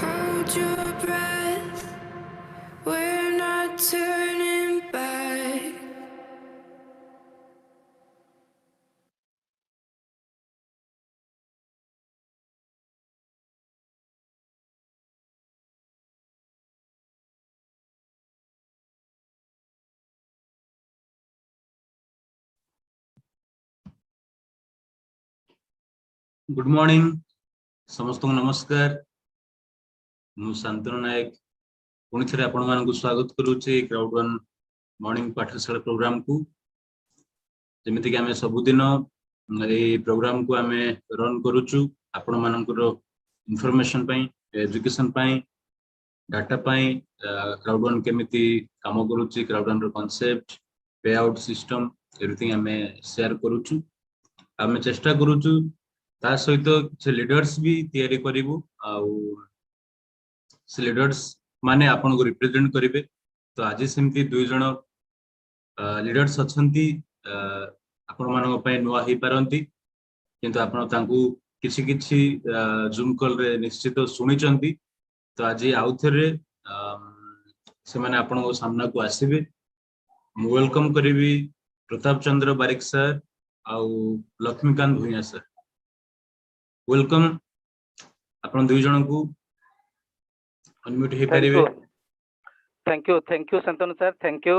Hold your breath. We're not turning back. Good morning समस्त को नमस्कार मु शांतनु नायक पुणी थे आपण मानक स्वागत करुचे क्राउड वन मॉर्निंग पाठशाला प्रोग्राम को जेमिति कि आमे सबुदिन ए प्रोग्राम को आमे रन करूचु आपण मानकर इंफॉर्मेशन पई एजुकेशन पई डाटा पई क्राउड वन केमिति काम करूची क्राउड वन रो कांसेप्ट पे आउट सिस्टम एवरीथिंग आमे शेयर करूचु आमे चेष्टा करूचु ता सहित से लीडर्स भी तैयारी करिवु आउ से लीडर्स माने आपन को रिप्रेजेंट करिवे तो आज सेमती दुई जण लीडर्स अछंती आपण मानक पय नुवा ही पारंती किंतु आपण तांकू किछि किछि जूम कॉल रे निश्चित सुनि चंती तो आज आउथरे से माने आपण को सामना को आसीबे मु वेलकम करिवि प्रताप चंद्र बारिक सर आउ लक्ष्मीकांत भुइया सर वेलकम आपण दुई जण को अनम्यूट हे परिवे thank you Santanu sir thank you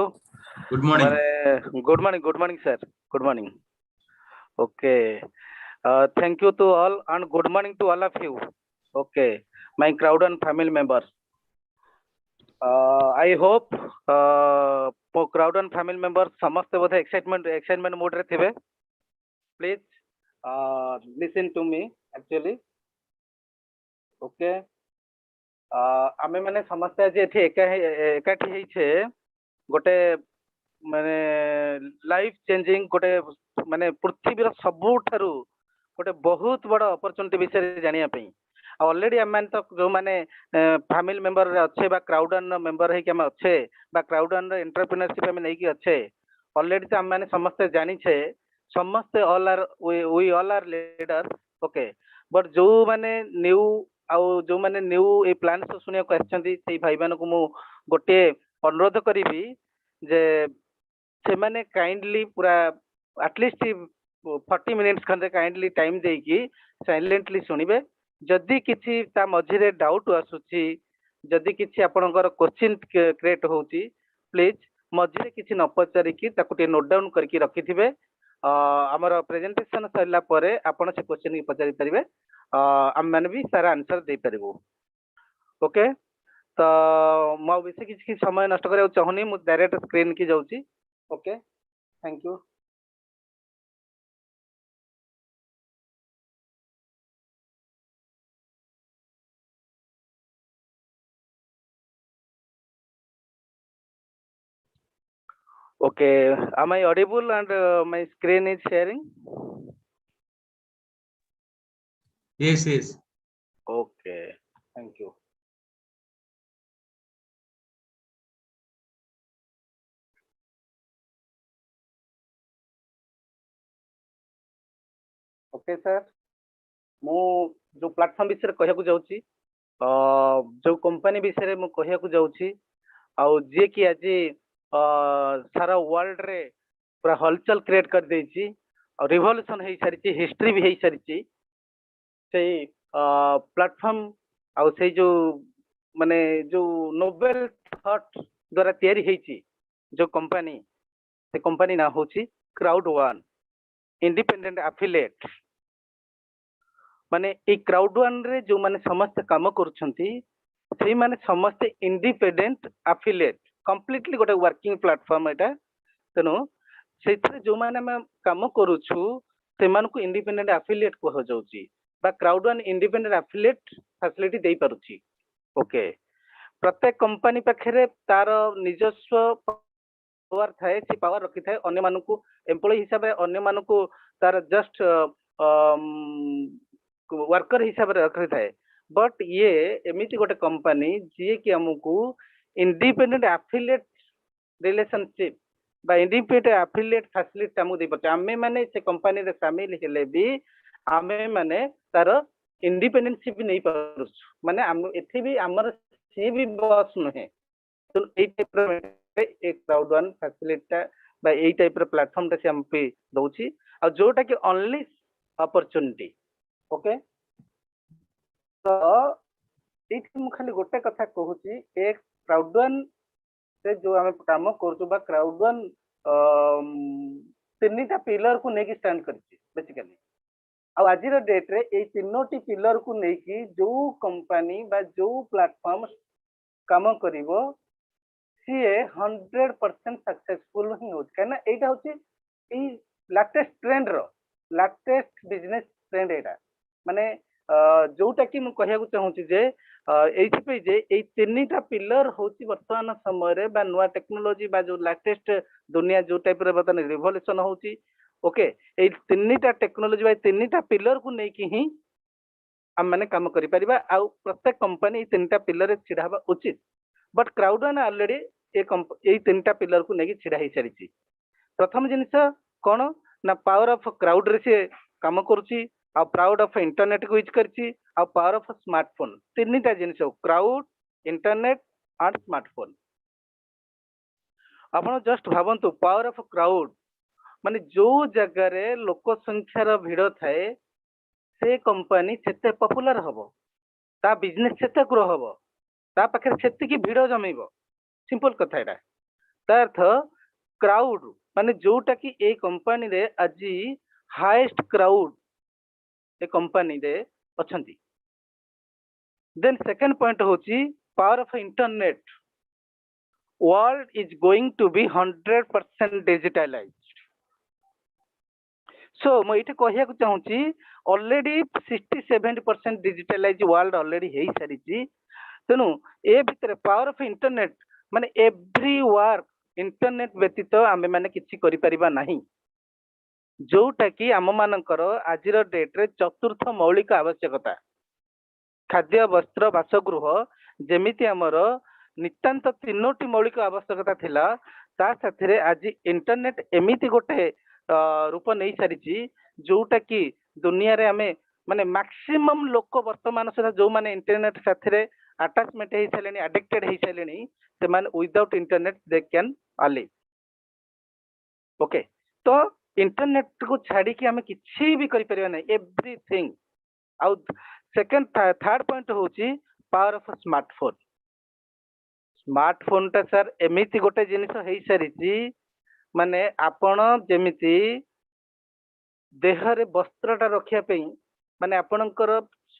good morning good morning sir good morning okay thank you to all and good morning to all of you okay my crowd and family members I hope crowd and family members समस्त बोधे excitement mode रे थिबे please listen to me actually okay आमे माने समस्त आज एठी एकाठी हेछे गोटे माने लाइफ चेंजिंग गोटे माने पृथ्वीर सबुठारु गोटे बहुत बड़ अपॉर्चुनिटी विषय जानिया पई ऑलरेडी हम तो जो माने फैमिली मेंबर अच्छे बा क्राउडन मेंबर है कि हम अच्छे बा क्राउडन एंटरप्रेन्योरशिप हम नहीं कि अच्छे ऑलरेडी तो हम माने समस्त जानि छे समस्त all are we all are leader okay but जो माने न्यू आउ जो माने न्यू ए प्लान सुनिया को आछंती सेई भाई मान को मु गोटे अनुरोध करिवि जे से माने काइंडली पूरा एटलीस्ट 40 मिनिट्स खंदे काइंडली टाइम देकी साइलेंटली सुनिबे जदि किछि ता मझिरे डाउट आसुची जदि किछि आपनकर क्वेश्चन क्रिएट होउची प्लीज मझिरे किछि न पचारि की ताकुटे नोट डाउन करके रखिथिबे आमर प्रेजेंटेशन सरला परे आपण से क्वेश्चन की पचारि परिबे हम माने भी सारा आंसर दे परिबो ओके तो मो बेसी किछि समय नष्ट करे चाहनी मु डायरेक्ट स्क्रीन की जाउची okay thank you okay am I audible and my screen is sharing yes okay thank you okay sir मु जो प्लेटफॉर्म विषय कहया को जाउची जो कंपनी विषय मु कहया को जाउची आ जे कि आज सारा वर्ल्ड रे पूरा हलचल क्रिएट कर देछि और रिवॉल्यूशन हे सारिछि हिस्ट्री भी हे सारिछि से प्लेटफॉर्म आ से जो माने जो नोबेल थॉट द्वारा तयारी हेछि जो कंपनी से कंपनी ना होछि क्राउड वन इंडिपेंडेंट एफिलिएट माने ए क्राउड वन रे जो माने समस्त काम करूछंती से माने समस्त इंडिपेंडेंट एफिलिएट कंप्लीटली गोटे वर्किंग प्लेटफॉर्म एटा तेनो सेथरे जो माने हम काम करूछु से मान को इंडिपेंडेंट एफिलिएट को हो जाउची बा crowd one independent affiliate facility देई पारुची ओके प्रत्येक कंपनी पाखरे तार निजस्व पावर थाए से पावर रखि थाए अन्य मान को एम्प्लॉय हिसाब रे अन्य मान को तार जस्ट वर्कर हिसाब रे रखि थाए बट ये एमिति गोटे कंपनी जे कि हमकू इंडिपेंडेंट एफिलिएट रिलेशनशिप बा इंडिपेंडेंट एफिलिएट फैसिलिटी हमकू दे पड़े आमे माने से कंपनी रे शामिल हेले भी आमे माने तार इंडिपेंडेंस भी नहीं पारुछु माने हम एथि भी हमर सी भी बॉस नहे तो ए टाइप रो एक क्राउड वन फैसिलिटी बा ए टाइप रो प्लेटफॉर्म ता से हम पे दउची आ जोटा कि ओनली अपॉर्चुनिटी ओके तो एठी मु खाली गोटे कथा कहूची एक क्राउड वन से जो आमे काम करछु बा क्राउड वन तीनटा पिलर को नेकी स्टैंड करछि बेसिकली आ आज डेट रे ए तीनोटी पिलर को नेकी जो कंपनी बा जो प्लेटफॉर्म काम करिवो सी 100% सक्सेसफुल ही हो कहना एटा होची ई लेटेस्ट ट्रेंड रो लेटेस्ट बिजनेस ट्रेंड एटा माने जोटा कि मु कहिया को चाहूची जे एथि पे जे ए तीनटा पिलर होची वर्तमान समय रे बा नुवा टेक्नोलॉजी बा जो लेटेस्ट दुनिया जो टाइप रे बतन रिवोल्यूशन होची ओके ए तीनटा टेक्नोलॉजी बा तीनटा पिलर को नै कि ही हम माने काम करि परिबा आ प्रत्येक कंपनी ए तीनटा पिलर रे छिडाबा उचित बट क्राउड वन ऑलरेडी ए तीनटा पिलर को नै कि छिडा ही सारिची प्रथम जिनिस कोन ना पावर ऑफ क्राउड रे से काम करूची आ प्राउड ऑफ इंटरनेट को यूज करची आ पावर ऑफ स्मार्टफोन तीनटा जिनिस क्राउड इंटरनेट एंड स्मार्टफोन आपण जस्ट भाबंतु पावर ऑफ क्राउड माने जो जगह रे लोक संख्या रो भिड़ थाए से कंपनी सेते पॉपुलर हबो ता बिजनेस सेते ग्रो हबो ता पाखे सेते की भिड़ जमेबो सिंपल कथा एटा ता अर्थ क्राउड माने जोटा कि ए कंपनी रे आज हाईएस्ट क्राउड ए कंपनी रे अछंती देन सेकंड पॉइंट होची power of internet world is going to be 100% digitalized so मैं ये कहया चाहूँगी ऑलरेडी 60-70% डिजिटलाइज वर्ल्ड ऑलरेडी हो सारी तेणु ए भितर पावर ऑफ इंटरनेट माने एवरी वर्क इंटरनेट व्यतीत आमे माने किछि करि परिबा नाही जोटा कि आम मानकर आज डेट रे चतुर्थ मौलिक आवश्यकता खाद्य वस्त्र बासगृह जेमिति आमर नितांत तीनोटी मौलिक आवश्यकता थिला ता साथरे आज इंटरनेट एमिति गोटे रूप नहीं सारी जोटा कि दुनिया रे आमे माने मैक्सिमम लोक वर्तमान सुधा जो माने इंटरनेट साथरे अटैचमेंट हे सालेनी एडिक्टेड हे सालेनी से माने without internet they can live okay तो इंटरनेट को छाड़ी कि हमें किसी भी करि परिबा नै एवरीथिंग आउ सेकंड थर्ड पॉइंट होची पावर ऑफ स्मार्टफोन स्मार्टफोन ता सर एमिति गोटे जिनिस हे सारी माने आपण जेमिति देह रे वस्त्र ता रखिया पे माने आपणकर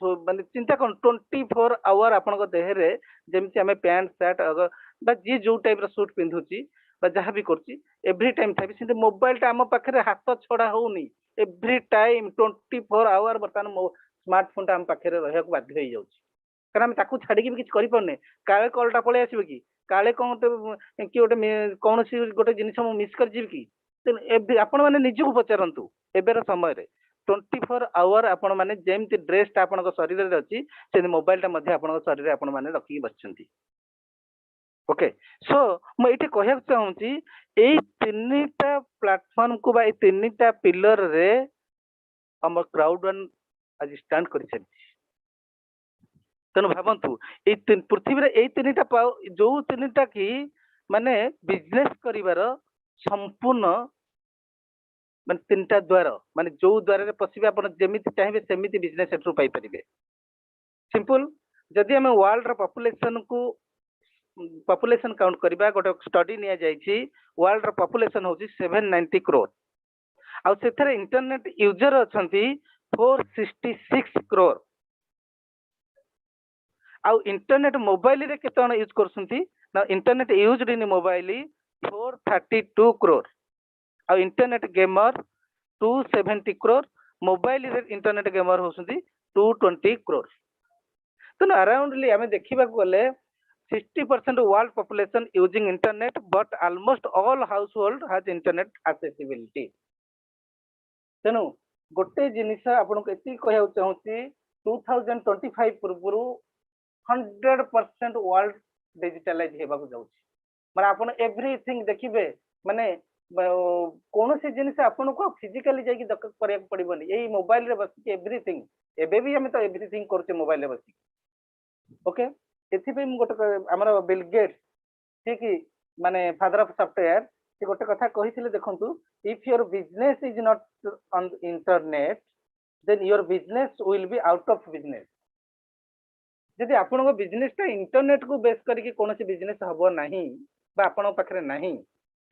माने चिंता कोन 24 आवर आपणक देह रे जेमिति हमें पैंट शर्ट अगर बा जी जो टाइप रो सूट पिंधुची बा जहा भी करची एवरी टाइम थाबी सिंते मोबाइल ता हम पाखरे हाथ छडा होउनी एवरी टाइम 24 आवर बर्तन स्मार्टफोन ता हम पाखरे रहया को बाध्य हो जाउची कारण हम ताकू छाडी के भी किछ करि परने काळे कॉलटा पळे आसीबे कि काळे कोन कि गोटे कोनसी गोटे जिनिस हम मिस कर जीव कि आपण माने निजु पचारंतु एबेर समय रे 24 आवर आपण माने जेमति ड्रेस ता आपण शरीर रे अछि से मोबाइल ता मध्ये आपण शरीर रे आपण माने रखि बछंती ओके सो मैं ये कहया चाहूँगी ए तीनटा प्लेटफॉर्म को बा ए तीनटा पिलर रे हम क्राउड वन आज स्टैंड कर तेणु भावतु पृथ्वी रे ए तीनटा जो तीनटा कि माने बिजनेस करिवार संपूर्ण माने तीनटा द्वार माने जो द्वार रे पसिबे आपण जेमिति चाहिबे सेमिति बिजनेस एटरू पाई परिबे सिंपल जदि हम वर्ल्ड रो पॉपुलेशन काउंट करबा गोटे स्टडी निया जायछि वर्ल्ड रो पॉपुलेशन होछि 790 करोड़ आ सेथरे इंटरनेट यूजर अछंती 466 करोड़ आ इंटरनेट मोबाइल रे केतन यूज करसंती ना internet used in mobile 432 crore आ इंटरनेट गेमर 270 करोड़ मोबाइल रे इंटरनेट गेमर होसंती 220 करोड़ तो अराउंडली हमें देखिबा गले 60% world population using internet but almost all household has internet accessibility तेनु गोटे जिनिस आपन को एति कहया चाहूची 2025 पूर्वरु 100% वर्ल्ड डिजिटलाइज हेबा को जाउची माने आपन एवरीथिंग देखिबे माने कौन सी जिनिस आपन को फिजिकली जाई करिया पड़िबनी एई मोबाइल रे बस एवरीथिंग एबे भी हम तो एवरीथिंग करते मोबाइल रे बस ओके एथि पे गोटे हमर बिल गेट्स ठीक माने फादर ऑफ सॉफ्टवेयर से गोटे कथा कहिथिले देखंतु if your business is not on internet then your business will be out of business जदि आपन बिजनेस टा इंटरनेट को बेस करके कौन सी बिजनेस हबो नहीं बा आपन पाखरे नहीं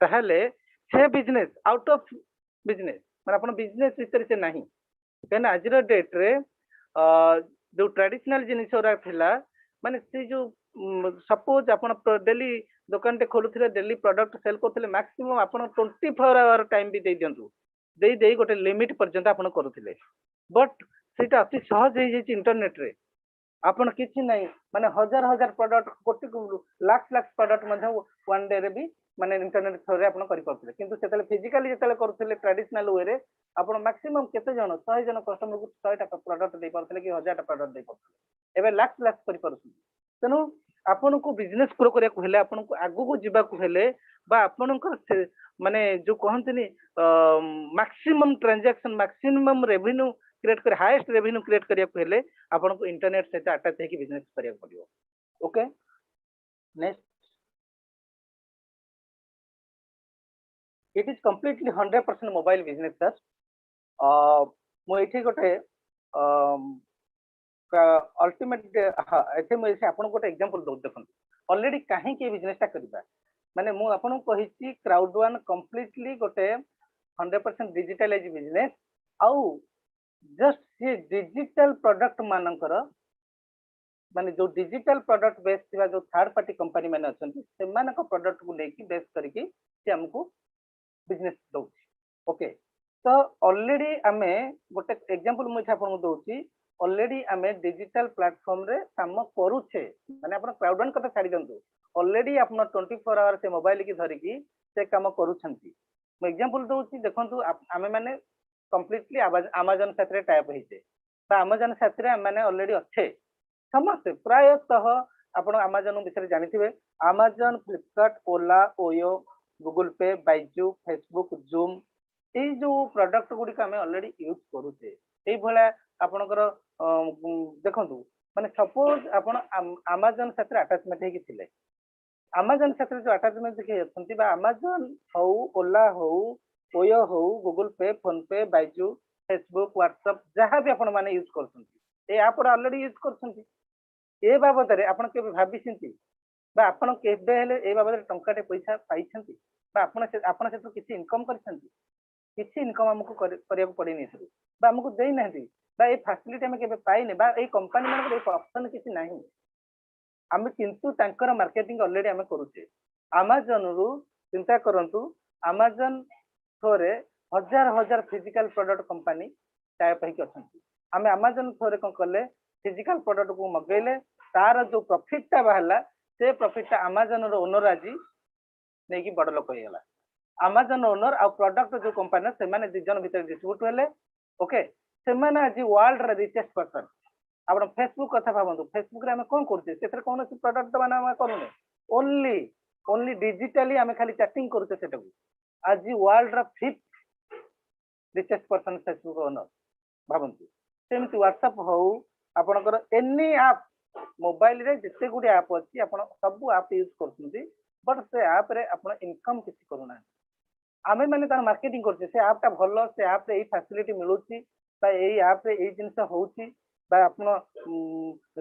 ताहले से बिजनेस आउट ऑफ बिजनेस माने आपन बिजनेस भीतर से नहीं कहना आज डेट रे जो ट्रेडिशनल जिनिस रा थिला माने से जो सपोज आपन डेली दुकान टे खोलुथिले डेली प्रोडक्ट सेल करथिले मैक्सिमम आपन 24 आवर टाइम भी दे दियंतु दे गोटे लिमिट पर्यंत आपन करूथिले बट सेटा अति सहज हे जे इंटरनेट रे आपन किछि नहीं माने हजार हजार प्रोडक्ट कोटी लाख लाख प्रोडक्ट मध्ये वन डे रे भी माने इंटरनेट थ्रू रे आपन करि पाउथिले किंतु सेतले फिजिकली जेतले करूथिले ट्रेडिशनल वे रे आपन मैक्सिमम केते जण 100 जण कस्टमर को 100 टा प्रोडक्ट दे पाउथिले कि 1000 टा प्रोडक्ट दे पाउथिले एबे लाख लाख करि पारुथि तनु आपन को बिजनेस ग्रो करिया को हेले आपन को आगु को जिबा को हेले बा आपन को माने जो कहंतनी maximum transaction maximum revenue create कर हाईएस्ट रेवेन्यू क्रिएट करिया को हेले आपन को इंटरनेट से अटैच है कि बिजनेस करिया पड़ियो okay next it is completely 100% mobile business sir मो एठी गोटे अल्टीमेट हां एथे मो से आपन गोटे एग्जांपल दो देखन ऑलरेडी काहे के बिजनेस ता करबा माने मो आपन को कहिची क्राउड वन कंप्लीटली गोटे 100% डिजिटलाइज बिजनेस आउ जस्ट ये डिजिटल प्रोडक्ट मानकर माने जो डिजिटल प्रोडक्ट बेस थिबा जो थर्ड पार्टी कंपनी माने अछन से मानक प्रोडक्ट को लेकी बेस करके से हमको बिजनेस दो ओके तो ऑलरेडी हमें गोटे एग्जांपल मु आपन दउची ऑलरेडी हमें डिजिटल प्लेटफॉर्म रे काम करू छे माने अपन क्राउड वन कथा छाडी दंतु ऑलरेडी अपन 24 आवर से मोबाइल की धरी की से काम करू छंती मु एग्जांपल दउची देखंतु हमें माने कंप्लीटली अमेज़न साथ रे टाइप होइछे तो अमेज़न साथ रे माने ऑलरेडी अच्छे समस्त प्रायतः आपण अमेज़न विषय जानिथिबे अमेज़न फ्लिपकार्ट ओला ओयो गूगल पे बाइजू फेसबुक जूम ए जो प्रोडक्ट गुडी का हमें ऑलरेडी यूज करूछे ए भला आपनकर देखंतु माने सपोज आपण अमेज़न साथ रे अटैचमेंट हे कि थिले अमेज़न साथ रे जो अटैचमेंट देखि अछंती बा अमेज़न हो ओला हो ओयो हो गूगल पे फोन पे बाइजू फेसबुक व्हाट्सएप जहां भी आपण माने यूज करछंती ए ऐप रे ऑलरेडी यूज करछंती ए बाबत रे आपण के भाबी सिंती बा आपण केबे हेले ए बाबत रे टंकाटे पैसा पाइछंती बा आपण से तो किछि इनकम करछंती किछि इनकम हमको करिया को पड़ी नहीं बा हमको देई नहीं बा ए फैसिलिटी हम केबे पाइने बा ए कंपनी मन को ए ऑप्शन किछि नहीं हम किंतु तांकर मार्केटिंग ऑलरेडी हम करूचे अमेज़न रु चिंता करंतु अमेज़न थोरे हजार हजार फिजिकल प्रोडक्ट कंपनी टाइप है कि अछंती हमें अमेज़न थोरे कोन करले फिजिकल प्रोडक्ट को मगैले तार जो प्रॉफिट ता बहला से प्रॉफिट ता अमेज़न रो ओनर आजी नै कि बड़ लोक होयला अमेज़न ओनर आ प्रोडक्ट जो कंपनी से माने दिजन भीतर डिस्ट्रीब्यूट होले ओके से माने आजी वर्ल्ड रे रिचेस्ट पर्सन आपण फेसबुक कथा भाबंतु फेसबुक रे हम कोन करते सेतर कोन से प्रोडक्ट बना हम करूने ओनली डिजिटली हम खाली चैटिंग करते सेटको आज वर्ल्ड रा 5th richest person Facebook owner भाबंतु सेमति व्हाट्सएप हो आपनकर एनी ऐप मोबाइल रे जते गुडी ऐप अछि आपण सब ऐप यूज करछुंती बट से ऐप रे आपण इनकम किछि करूना आमे माने तार मार्केटिंग करछे से ऐप ता भलो से ऐप रे ए फैसिलिटी मिलुची बा ए ऐप रे ए जिंस होउची बा आपण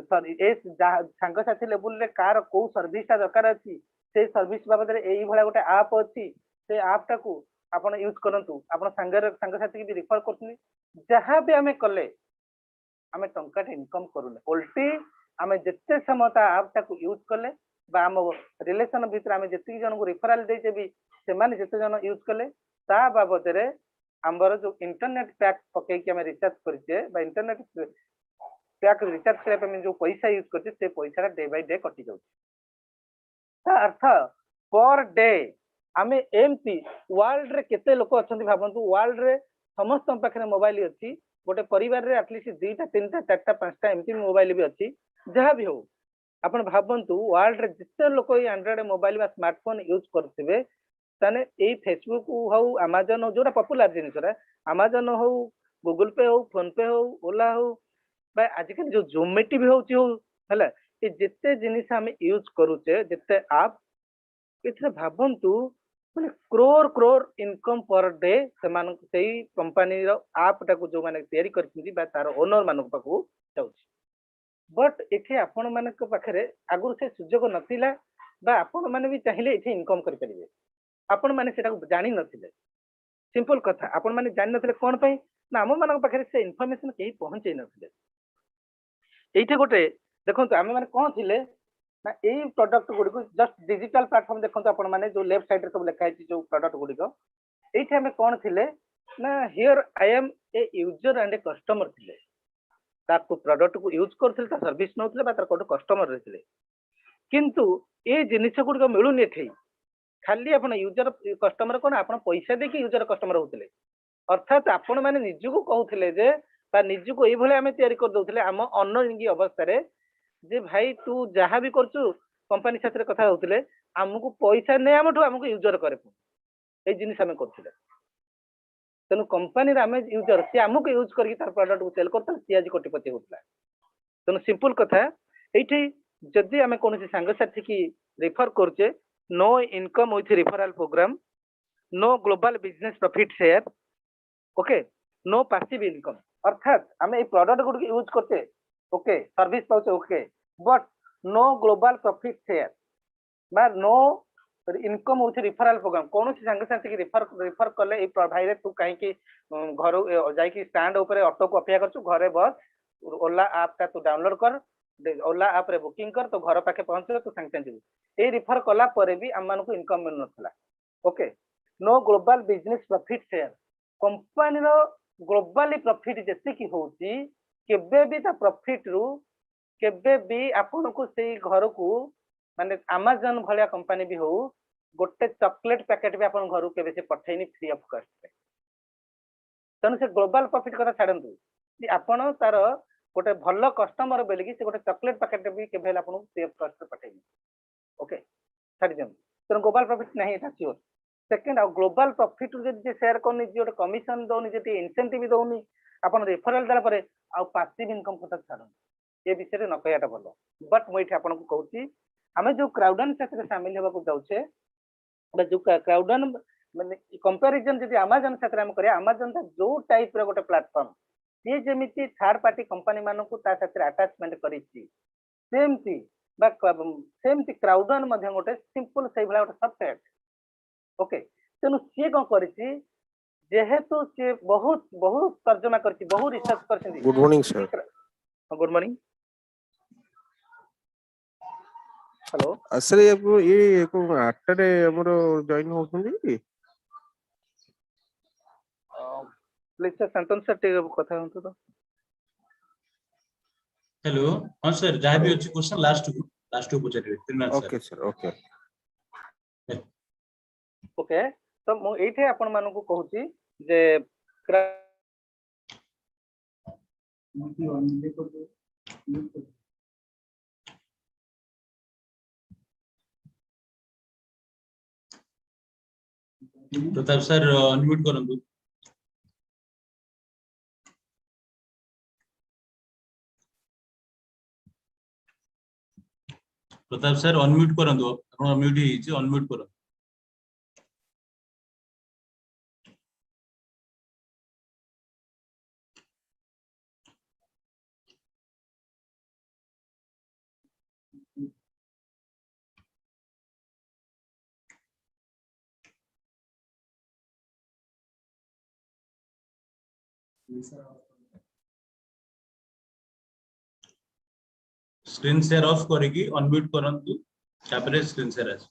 सॉरी ए संग साथी लेवल रे कार को सर्विस ता दरकार अछि से सर्विस बाबद रे एई भला गोटे ऐप अछि से ऐप टा को आपण यूज करंतु आपण संग साथी भी रिफर करछनी जहां भी हमें कले हमें टंका इनकम करूने उल्टी हमें जिते समय ऐप टा को यूज कले बा हम रिलेशन भीतर हमें जिते जन को रिफरल देचे भी से माने जिते जन यूज कले ता बाबद रे हमर जो इंटरनेट पैक पके कि हमें रिचार्ज करछे बा इंटरनेट पैक रिचार्ज करे पे जो पैसा यूज करछे से पैसा डे बाय डे कटि जाउ ता अर्थ पर डे हमें एमती वर्ल्ड रे केते लोक अछंती भाबंतु वर्ल्ड रे समस्त पाखरे मोबाइल अछि गोटे परिवार रे एटलीस्ट 2टा 3टा 4टा 5टा एमती मोबाइल भी अछि जहां भी हो आपण भाबंतु वर्ल्ड रे जिते लोक एंड्रॉइड मोबाइल बा स्मार्टफोन यूज करथिबे ताने ए फेसबुक हो अमेजन हो जोरा पॉपुलर जिनिसरा अमेजन हो गूगल पे हो फोन पे हो ओला हो बा आजिकल जो जोमेटो भी होची हो हला ए जेते जिनिस हम यूज करूचे जेते आप इथे भाबंतु माने crore crore income per day सेमान सेई कंपनी रो आप टाको जो माने तयारी करछिंदी बा तार ओनर मानक पाखु जाउची बट एथे आपण मानक पाखरे आगु से सुजोग नथिला बा आपण माने भी चाहिले एथे इनकम करि परिबे आपण माने सेटा जानि नथिले सिंपल कथा आपण माने जानि नथिले कोन पई ना हम मानक पाखरे से इन्फॉर्मेशन केही पहुंचै नथिले एइथे गोटे देखंतु आमे माने कोन थिले ना एई प्रोडक्ट गुडी को जस्ट डिजिटल प्लेटफॉर्म देखंतु आपण माने जो लेफ्ट साइड रे सब लिखा है जो प्रोडक्ट गुडी को एइथे आमे कोन थिले ना here I am a user and a customer थिले ताको प्रोडक्ट को यूज करथिले ता सर्विस नउथिले बा तार कोड कस्टमर रहिथिले किंतु ए जिनिस गुडी को मिलुनी एठी खाली आपण यूजर कस्टमर कोन आपण पैसा देकी यूजर कस्टमर होथिले अर्थात आपण माने निजको कहउथिले जे बा निजको एई भले आमे तयारी कर दउथिले आम अनइंगी अवस्था रे जे भाई तू जहा भी करछु कंपनी साथे कथा होथिले हमकु पैसा नै हमठु हमकु यूजर करे ए जिनिस आमे करथिले तेनु कंपनी रे आमे यूजर से हमकु यूज करके तार प्रोडक्ट को सेल करता सी आज कोटिपति होतला तेनु सिंपल कथा एठी जदी आमे कोनसी संग साथी की रेफर करचे no income with referral programme no global business profit share okay no passive income अर्थात आमे ए प्रोडक्ट गुड यूज करते ओके सर्विस पाउचे okay but no global profit share बा no income with referral programme कौन सांगे साथी की रेफर कले ए भाई रे तू काहे की घर जाई की स्टैंड ऊपर ऑटो को अपेक्षा करछु घरे बस ओला ऐप का तू डाउनलोड कर ओला ऐप रे बुकिंग कर तो घर पाके पहुंच तू संग संग ए रेफर कला परे भी हम मानको इनकम मिल नथला okay no global business profit share company रो ग्लोबली प्रॉफिट जैसे की होची केबे भी ता प्रॉफिट रु केबे भी आपन को सेई घर को माने अमेज़न भलिया कंपनी भी हो गोटे चॉकलेट पैकेट भी आपन घर के से पठैनी फ्री ऑफ कॉस्ट तनु से ग्लोबल प्रॉफिट कथा छाडंतु कि आपन तार गोटे भल्लो कस्टमर बेली कि से गोटे चॉकलेट पैकेट भी केबे आपन फ्री ऑफ कॉस्ट पठैनी ओके छाडी जम तनु ग्लोबल प्रॉफिट नहीं था सियोर सेकंड आ ग्लोबल प्रॉफिट जे शेयर करनी जे कमीशन दोनी जे इंसेंटिव दोनी आपन रेफरल दला परे आ पैसिव इनकम कथा छाडन ए विषय न कहयाटा भलो बट मो इथे आपन को कहूची हमें जो क्राउडन साथे शामिल हेबा को जाउछे बा जो क्राउडन माने कंपैरिजन जदी अमेज़न साथे हम करिया अमेज़न ता जो टाइप रो गोटे प्लेटफॉर्म ये जेमिति थर्ड पार्टी कंपनी मानको को ता साथे अटैचमेंट करिछि सेमति बा सेमति क्राउडन मध्य गोटे सिंपल सही भला गोटे सॉफ्टवेयर ओके तेनु से कोन करिछि जेहेतु से बहुत बहुत तर्जमा करछि बहुत रिसर्च करछि good morning sir good morning hello sir ये को 8 रे हमरो जॉइन होछुंदी प्लीज सर संतन सर टे कथा हंतु तो हेलो हां सर जहां भी अछि क्वेश्चन लास्ट को पूछे 3 minute okay sir okay okay तो मु एठे आपण मानको कहूची जे प्रताप सर अनम्यूट करंतु प्रताप सर अनम्यूट करंतु आपण अनम्यूट ही छी अनम्यूट करो स्क्रीन शेयर ऑफ करेगी अनम्यूट करंतु तापरे स्क्रीन शेयर आस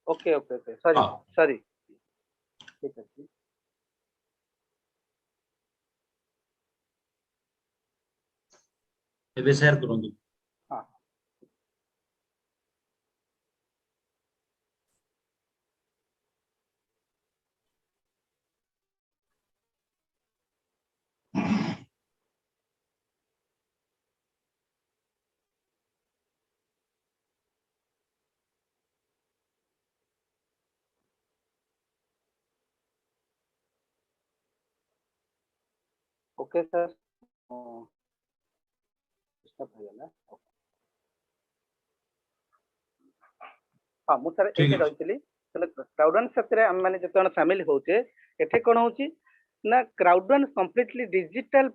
okay okay okay sorry sorry ठीक है एबे शेयर करंतु हां ओके सर डिस्टर्ब ହେଇଗଲା हाँ ମୁଁ सर ठीक एते है रहितली तले क्राउड वन क्षेत्र हम माने जते जण शामिल होचे एठे कोन होची ना crowd one completely digital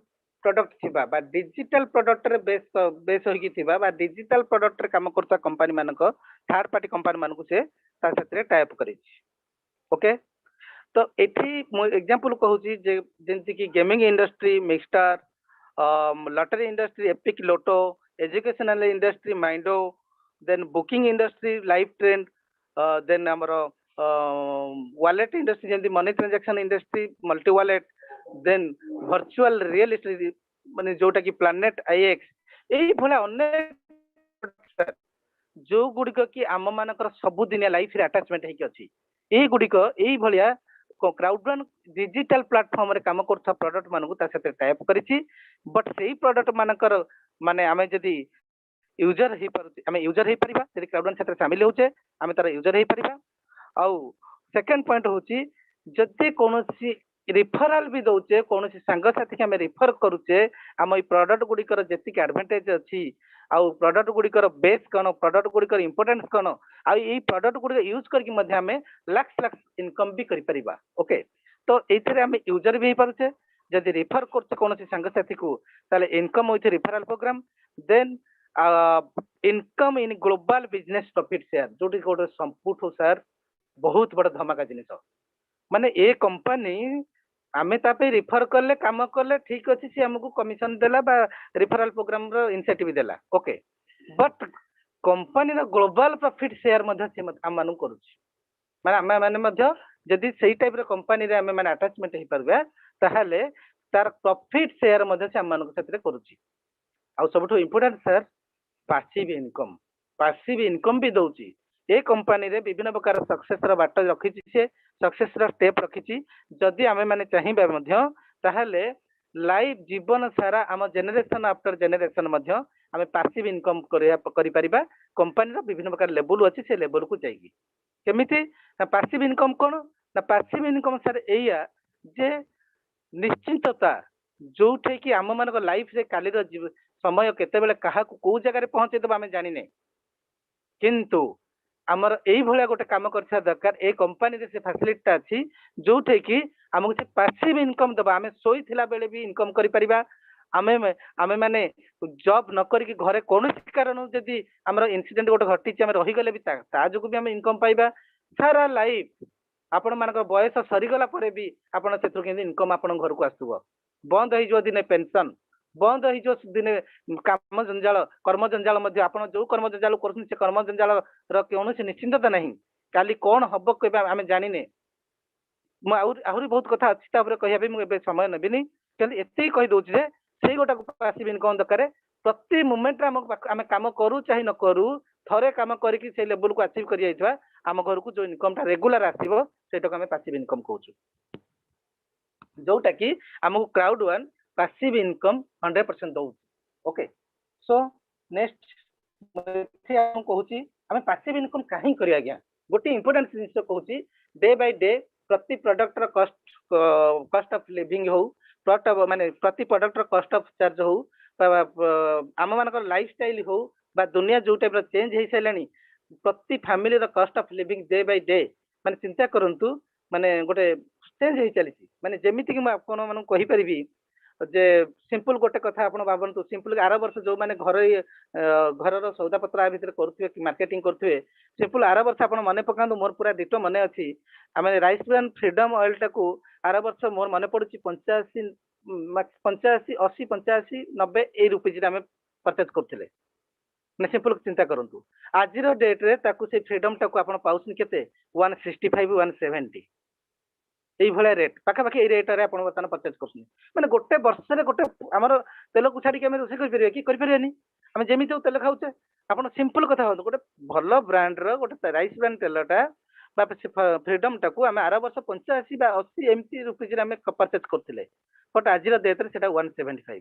product थिबा बा डिजिटल प्रोडक्ट रे बेस होई थिबा बा डिजिटल प्रोडक्ट रे काम करता कंपनी मानक थर्ड पार्टी कंपनी मानक से ता क्षेत्र टाइप करी ओके तो एठी मो एग्जांपल कहूची जे जेंति की gaming industry Mixstar lottery industry Epic Lotto educational industry Mindo then booking industry Life Trend then हमरो वॉलेट इंडस्ट्री जेंति money transaction industry multi wallet then virtual reality माने जोटा की प्लैनेट आईएक्स एई भला अनेक जो गुडिक की आम मानकर सबुदिनिया लाइफ रे अटैचमेंट हेकी अछि एई गुडिक एई भलिया क्राउड वन डिजिटल प्लेटफॉर्म रे काम करथा प्रोडक्ट मानकु ता सते टाइप करिछि बट सेही प्रोडक्ट मानकर माने आमे जदी यूजर हे पारुछि आमे यूजर हे परिबा जदी क्राउड वन क्षेत्र शामिल होचे आमे तार यूजर हे परिबा आउ सेकंड पॉइंट होछि जदी कोनोसी रिफरल भी दउचे कोनोसी संग साथी के आमे रिफर करूचे आम ई प्रोडक्ट गुडिकर जेतिक एडवांटेज अछि आउ प्रोडक्ट गुडिकर बेस कोन प्रोडक्ट गुडिकर इंपोर्टेंस कोन आ ई प्रोडक्ट गुडिक यूज करके मध्ये हमें लाख इनकम भी करि परिबा ओके तो एथिरे हमें यूजर भी हे पारुचे जदी रिफर करते कोनोसी संग साथी को ताले income with referral program then income in global business profit share जोटी कोड संपुट सर बहुत बड़ धमाका जिनिस माने ए कंपनी आमे तापे रिफर करले काम करले ठीक अछि से हमकु कमिशन देला बा रिफरल प्रोग्राम रो इनसेंटिव देला ओके बट कंपनी रो ग्लोबल प्रॉफिट शेयर मध्ये से हम मानु करूची माने आमे माने मध्ये जदी सेही टाइप रो कंपनी रे आमे माने अटैचमेंट हे परबे ताहाले तार प्रॉफिट शेयर मध्ये से हम मानु क्षेत्र करूची आ सबठो इंपोर्टेंट सर पासिव इनकम भी दउची ए कंपनी रे विभिन्न प्रकार सक्सेस रो बाट रखिची से सक्सेस रो स्टेप रखिची जदी आमे माने चाहिबा मध्ये ताहाले लाइफ जीवन सारा आम जेनेरेशन आफ्टर जेनेरेशन मध्ये आमे पासिव इनकम करि परिबा कंपनी रो विभिन्न प्रकार लेवल अछि से लेवल को जाईगी केमिति ना पासिव इनकम कोन ना पासिव इनकम सर एया जे निश्चितता जोठे कि आम मान लाइफ रे काली रो समय केते बेले कहा को जगह रे पहुंचे दबा हमें जानि नै किंतु हमर एई भलिया गोटे काम करछा दरकार ए कंपनी रे से फैसिलिटी अछि जोठे कि हमहु से पासिव इनकम दबा हमें सोई थिला बेले भी इनकम करि परिबा आमे माने जॉब न करी कि घरे कोनोसी कारण जदी हमर इंसिडेंट गोटे घटी छि हमें रहि गले भी ता जोगु भी हमें इनकम पाइबा सारा लाइफ आपण मानक बयस सरी गला परे भी आपण सेतु केंदी इनकम आपण घर को आसुबो बंद होई जो दिने पेंशन बंद होई जो दिने काम जंजाल कर्म जंजाल मध्ये आपण जो कर्म जंजाल करछन से कर्म जंजाल र कोनोसी निश्चिंतता नहीं काली कोन हबो केबा हमें जानि नै म आहुरी बहुत कथा अछि तापर कहिया भी म एबे समय नबिनी केली एते कहि दोछ जे सेही गोटा पासिव इनकम दरकार प्रति मोमेंट रे हम काम करू चाहे न करू थरे काम करी कि से लेवल को अचीव करि आइथवा हम घर को जो इनकम ता रेगुलर आसीबो सेटा को हम पासिव इनकम कहूछु जोटा कि हमको क्राउड वन पासिव इनकम 100% दउ ओके सो नेक्स्ट थे हम कहूची हम पासिव इनकम काहे करिया गया गोटे इंपोर्टेंट जिनिस कहूची डे बाय डे प्रति प्रोडक्ट रो कॉस्ट ऑफ लिविंग हो प्रोडक्ट माने प्रति प्रोडक्ट रो कॉस्ट ऑफ चार्ज हो आम मानकर लाइफस्टाइल हो बा दुनिया जो टाइप रो चेंज हे सैलानी प्रति फैमिली रो cost of living day by day माने चिंता करंतु माने गोटे चेंज हे चली माने जेमिति कि म आपन मन कहि परिबी जे सिंपल गोटे कथा आपण भाबंतु सिंपल आर वर्ष जो माने घर रो सौदा पत्र आ भितर करथुवे कि मार्केटिंग करथुवे सिंपल आर वर्ष आपण मने पकांदु मोर पूरा डिटो मने अछि आमे राइस ब्रांड फ्रीडम ऑयल टाकू आर वर्ष मोर मने पडुची 85 85 80 85 90 ए रुपीज रे आमे परचेज करथिले ने सिंपल चिंता करंतु आज रो डेट रे ताकू से फ्रीडम टाकू आपण पाउसन केते 165 170 एई भले रेट पाखा पाखी ए रेट रे आपण बतन परचेज करछन माने गोटे वर्ष रे गोटे हमर तेल को छाडी के हम रोसे कर परिबे कि कर परिबेनी हम जेमी जो तेल खाउचे आपण सिंपल कथा हो गोटे भलो ब्रांड रो गोटे राइस ब्रांड तेलटा बा फ्रीडम टाकू हम आर वर्ष 85 बा 80 एमटी रुपीज रे हम परचेज करथिले बट आज रो डेट रे सेटा 175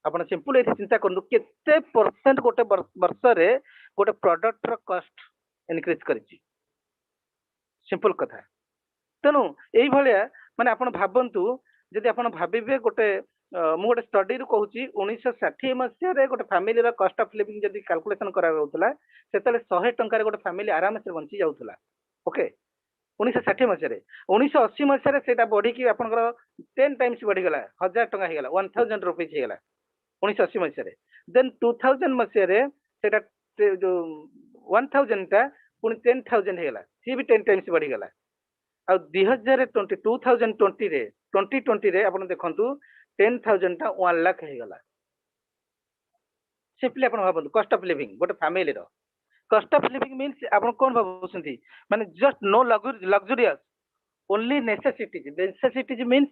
आपण सिंपल ए चिंता करनु केते परसेंट गोटे वर्ष रे गोटे प्रोडक्ट रो कॉस्ट इनक्रीज करिछि सिंपल कथा तेणु यही भाया माने आपण भाबंतु जदि आपण भाबिबे गोटे मु गोटे स्टडी रु कहूची 1960 मसिया रे गोटे फैमिली रो कॉस्ट ऑफ लिविंग जदि कैलकुलेशन करा होतला सेतले 100 टंका रे गोटे फैमिली आराम से बंची जाउतला ओके 1960 मसिया रे 1980 मसिया रे सेटा बढ़ी की आपनकर 10 टाइम्स बढ़ी गला 1000 टंका हे गला 1000 रुपीस हे गला 1980 मसिया रे देन 2000 मसिया रे सेटा जो 1000 टा पुनी 10000 हे गला सी भी 10 टाइम्स बढ़ी गला आ 2020 रे 2020 रे आपण देखंतु 10,000 टा 1 लाख हे गला सिंपली आपण भाबंतु कॉस्ट ऑफ लिविंग गोटे फैमिली रो कॉस्ट ऑफ लिविंग मींस आपण कोन भाबुसंती माने just no luxurious only necessities means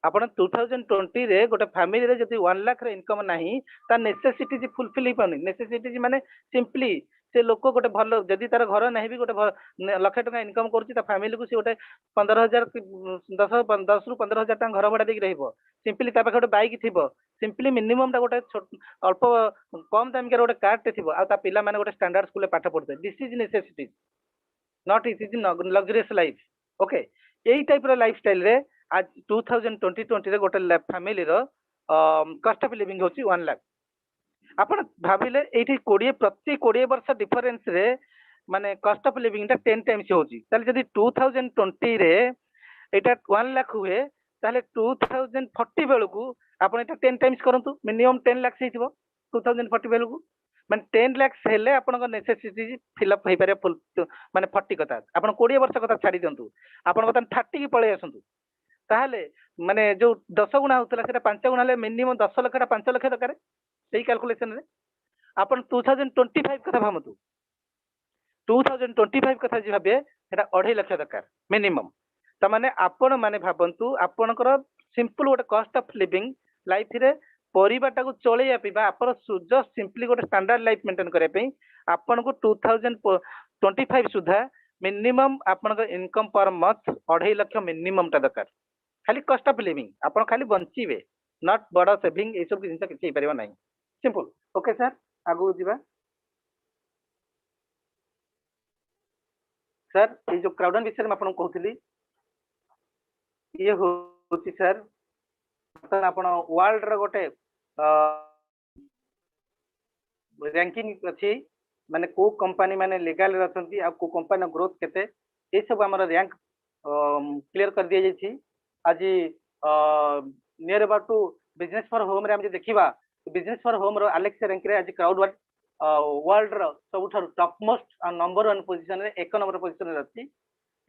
आपण 2020 रे गोटे फैमिली रे जति 1 लाख रे इनकम नाही ता नेसेसिटीज फुलफिल ही पानी नेसेसिटीज माने सिंपली से लोक गोटे भल जदि तार घर नहीं भी गोटे लाख टका इनकम करूची ता फैमिली को से गोटे 15,000 10 रु 15,000 टका घर भड़ा देकी रहइबो सिंपली ता पाखे गोटे बाइक थिबो सिंपली मिनिमम ता गोटे अल्प कम दाम के गोटे कार टे थिबो आ ता पिला माने गोटे स्टैंडर्ड स्कूल पाठ पढ़ते this is necessity not it is luxurious life okay एई टाइप रो लाइफस्टाइल रे आज 2020 रे गोटे फैमिली रो कॉस्ट ऑफ लिविंग होची 1 लाख आपण भाबिले एठी 20 प्रति 20 वर्ष डिफरेंस रे माने कॉस्ट ऑफ लिविंग ता 10 टाइम्स होची ताले जदी 2020 रे एटा 1 लाख हुए ताले 2040 बेलु को आपण एटा 10 टाइम्स करंतु मिनिमम 10 लाख हेतिबो 2040 बेलु को माने 10 लाख हेले आपण को नेसेसिटी फिल अप होई पारे माने 40 कथा आपण 20 वर्ष कथा छाडी दंतु आपण बतन 30 की पळे आसंतु ताहले माने जो 10 गुणा होतला सेटा 5 गुणा ले मिनिमम 10 लाख टा 5 लाख दरकार सेही कैलकुलेशन रे आपण 2025 कथा भामतु 2025 कथा जे भाबे सेटा 2.5 लाख दरकार मिनिमम त माने आपण माने भाबंतु आपनकर सिंपल गोटे कॉस्ट ऑफ लिविंग लाइफ रे परिवारटा को चलेया पिबा आपण जस्ट सिंपली गोटे स्टैंडर्ड लाइफ मेंटेन करे पई आपण को 2025 सुधा मिनिमम आपनकर income per month 2.5 lakh minimum टा दरकार खाली कॉस्ट ऑफ लिविंग आपण खाली बंचीबे नॉट बड़ा सेविंग ए सब जिंस किछि परिबा नाही सिंपल ओके सर आगु दिबा सर ये जो क्राउडन विषय में आपन कहउतली ये होची सर त आपण वर्ल्ड रो गोटे रैंकिंग अछि माने को कंपनी माने लीगल रहतंती आ को कंपनी ग्रोथ केते ए सब हमर रैंक क्लियर कर दिया जायछि आज near about to business for home रे हम जे देखिबा बिजनेस फॉर होम रो एलेक्स रैंक रे आज क्राउड वर्ल्ड रो सबुठार टॉप मोस्ट आ नंबर 1 पोजीशन रे एक नंबर पोजीशन रे अछि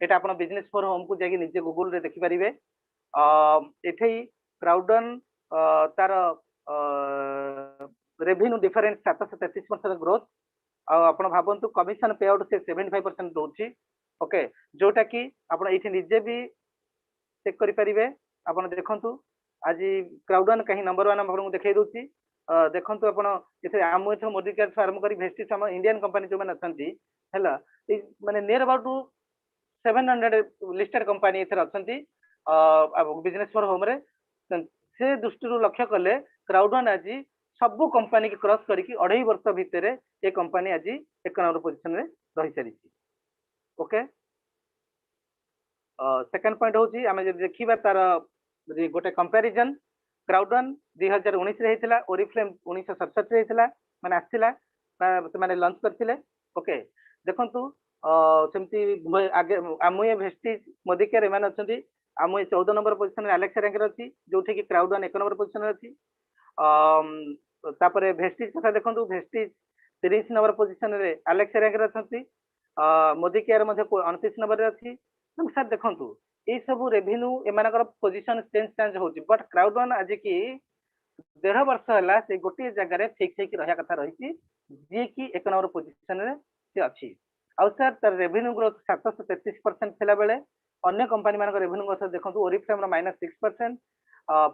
एटा आपण बिजनेस फॉर होम को जाके निजे गूगल रे देखि परिबे एठै क्राउडन तार रेवेन्यू डिफरेंस 733% ग्रोथ आपण भाबंतु कमिशन पे आउट से 75% दोछि ओके जोटा कि आपण एठी निजे भी चेक करि परिबे आपण देखंतु आज क्राउडन कहीं नंबर 1 नंबर को देखाई दोछि देखंतु आपण एथे आमोथ मोदी केयर फार्म करी भेस्टिस हम इंडियन कंपनी जो माने अछंती हैला माने near about to 700 listed company एथे अछंती बिजनेस फॉर होम रे से दृष्टि लक्ष्य कले क्राउडन आज सब कंपनी की क्रॉस करिकी 2.5 वर्ष भितर ए कंपनी आज एक नंबर पोजीशन रे रहि सारी ओके सेकंड पॉइंट होची हमें जे देखिबा तार गोटे कंपैरिजन क्राउडन 2019 रे हेतिला ओरिफ्लेम 1967 रे हेतिला माने आथिला माने लॉन्च करथिले ओके देखंतु सेमती आगे आमुए भेस्टिज मोदी केयर एमान अछंती आमुए 14 नंबर पोजीशन रे एलेक्स रैंक रे अछि जोठी कि क्राउडन 1 नंबर पोजीशन रे अछि तापरे भेस्टिज कथा देखंतु भेस्टिज 30 नंबर पोजीशन रे एलेक्स रैंक रे अछंती मोदी केयर मध्ये 29 नंबर रे अछि सर देखंतु ए सब रेवेन्यू एमानकर पोजीशन चेंज होची बट क्राउडन आज की 1.5 वर्ष हला से गोटे जगह रे ठीक ठीक रहया कथा रहिची जे कि 1 नंबर पोजीशन रे से अछि आ सर तर रेवेन्यू ग्रोथ 733% थिला बेले अन्य कंपनी मानकर रेवेन्यू ग्रोथ देखंतु ओरिफ्लेम रो -6%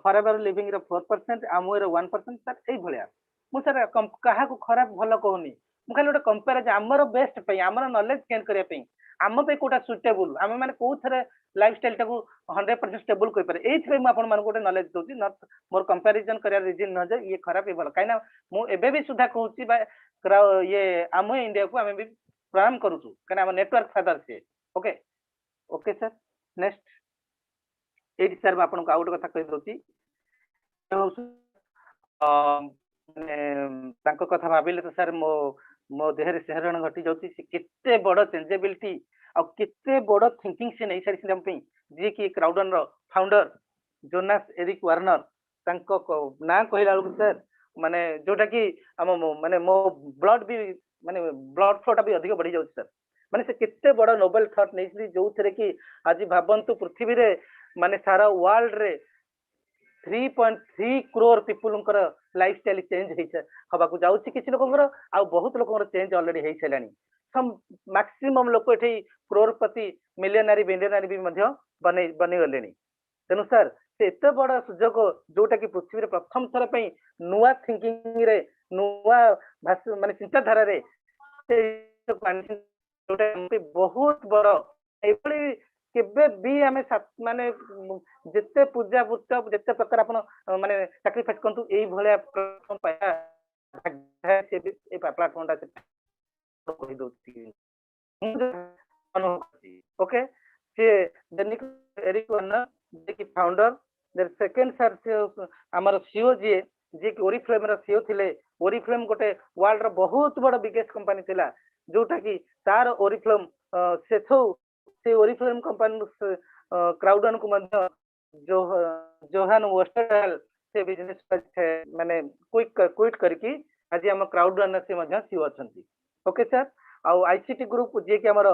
फॉरएवर लिविंग रो 4% आमुए रो 1% सर ए भलिया मु सर कहा को खराब भलो कहूनी मु खाली गोटे कंपेयर हमर बेस्ट पई हमर नॉलेज गेन करिया पई आम पे कोटा सुटेबल आम माने को थरे लाइफस्टाइल टाको 100% स्टेबल कोइ पारे एथि पे म आपन मान गोटे knowledge Dochi not more comparison करिया रीजन न जे ये खराब हे भलो काइना मु एबे भी सुधा कहूची बा ये आम इंडिया को आम भी प्रणाम करूछु काइना हम नेटवर्क फादर से okay okay sir next eighty sir मैं आपको आउट कथा कहि दउची माने कथा भाविले तो सर मो मो देहरे शहरण घटी जाउची से केते बड़ चेंजेबिलिटी आ केते बड़ थिंकिंग से नहीं सारी हम पे जे कि क्राउडन रो फाउंडर जोनास एरिक वार्नर तांको ना कहला बेलू सर माने जोटा कि हम माने मो ब्लड भी माने ब्लड फ्लोटा भी अधिक बढ़ी जाउची सर माने से केते बड़ नोबेल थॉट नहीं जो थरे कि आज भाबंतु पृथ्वी रे माने सारा वर्ल्ड रे 3.3 करोड़ पीपुल लाइफस्टाइल चेंज हवा को जाउची किसी लोकंकर आ बहुत लोकंकर चेंज ऑलरेडी हेई सलानी सम मैक्सिमम लोक एठी करोड़पति मिलियनरी बिलियनरी भी मध्य बने गलेनी तेनु सर से एते बड़ा सुजोग जोटा कि पृथ्वी रे प्रथम थर पई नुवा थिंकिंग रे नुवा माने चिंताधारा रे से जोटा बहुत बड़ा एभली केबे भी आमे माने जिते पूजा पुत जिते प्रकार आपण माने सैक्रिफाइस करतु एई भलिया प्लेटफॉर्म पाया ए प्लेटफॉर्म ता कहि दोती ओके से दैनिक एरिक वार्नर जे कि फाउंडर देयर सेकंड सर से हमर सीईओ जे कि ओरिफ्लेम रो सीईओ थिले ओरिफ्लेम गोटे वर्ल्ड रो बहुत बड़ बिगेस्ट कंपनी थिला जोटा कि तार ओरिफ्लेम सेथौ से ओरिफ्लेम कंपनी क्राउडन को मध्य जो जोहान वेस्टरडाल से बिजनेस माने क्विट करके आज हम क्राउडन से मध्य सीईओ अछंती ओके सर आ आईसीटी ग्रुप जे कि हमर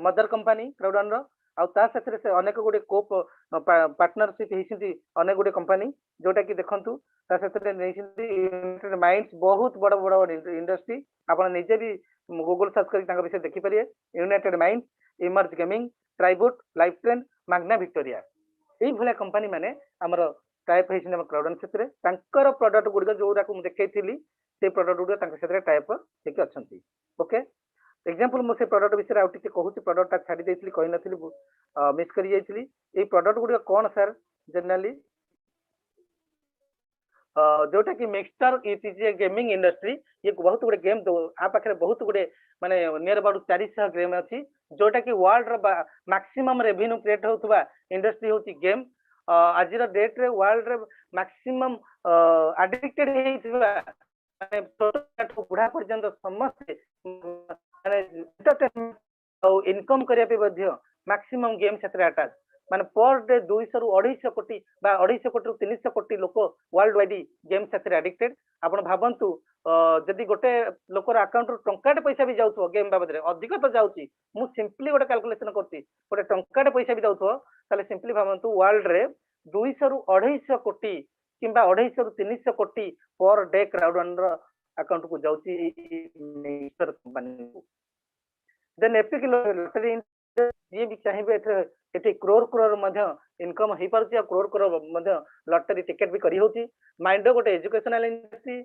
मदर कंपनी क्राउडन रो आ ता साथे से अनेक गुडे कोप पार्टनरशिप हेसिंती अनेक गुडे कंपनी जोटा कि देखंतु ता साथे नेसिंती यूनाइटेड माइंड्स बहुत बड़ बड़ इंडस्ट्री आपण निजे भी गूगल सर्च करके तांका विषय देखि परिए United Minds Emerge Gaming Tribute Life Trend Magna Victoria एई भले कंपनी माने हमर टाइप हेसिन हम क्राउडन क्षेत्र तांकर प्रोडक्ट गुडी जोरा को देखैथिली से प्रोडक्ट गुडी तांका क्षेत्र टाइप हेकि अछंती ओके एग्जांपल मो से प्रोडक्ट विषय आउट के कहूची प्रोडक्ट छाडी देइथिली कहि नथिली मिस करि जाइथिली एई प्रोडक्ट गुडी कोन सर जनरली जोटा कि mixture it is A gaming industry ये बहुत गुडे गेम आ पाखे बहुत गुडे माने नियर अबाउट 400 गेम अछि जोटा कि वर्ल्ड रो मैक्सिमम रेवेन्यू क्रिएट होतबा इंडस्ट्री होती गेम आज रो डेट रे वर्ल्ड रे मैक्सिमम एडिक्टेड हेइतबा माने छोटो बुढ़ा पर्यंत समस्त माने एंटरटेनमेंट और इनकम करिया पे मध्य मैक्सिमम गेम क्षेत्र अटैच माने पर डे 200 रु 250 कोटी बा 250 कोटी रु 300 कोटी लोक वर्ल्ड वाइड गेम क्षेत्र एडिक्टेड आपण भाबंतु जदि गोटे लोकर अकाउंट रु टंकाटे पैसा भी जाउथो गेम बाबद रे अधिक तो जाउची मु सिंपली गोटे कैलकुलेशन करती गोटे टंकाटे पैसा भी जाउथो ताले सिंपली भाबंतु वर्ल्ड रे 200 रु 250 कोटी किंबा 250 रु 300 कोटी पर डे क्राउडन रो अकाउंट को जाउची मिक्सचर कंपनी को देन एपिक लॉटरी ये भी चाहिए एठी करोड़ करोड़ मध्य इनकम हे पारछि आ करोड़ करोड़ मध्य लॉटरी टिकट भी करी होची माइंडो गोटे एजुकेशनल इंडस्ट्री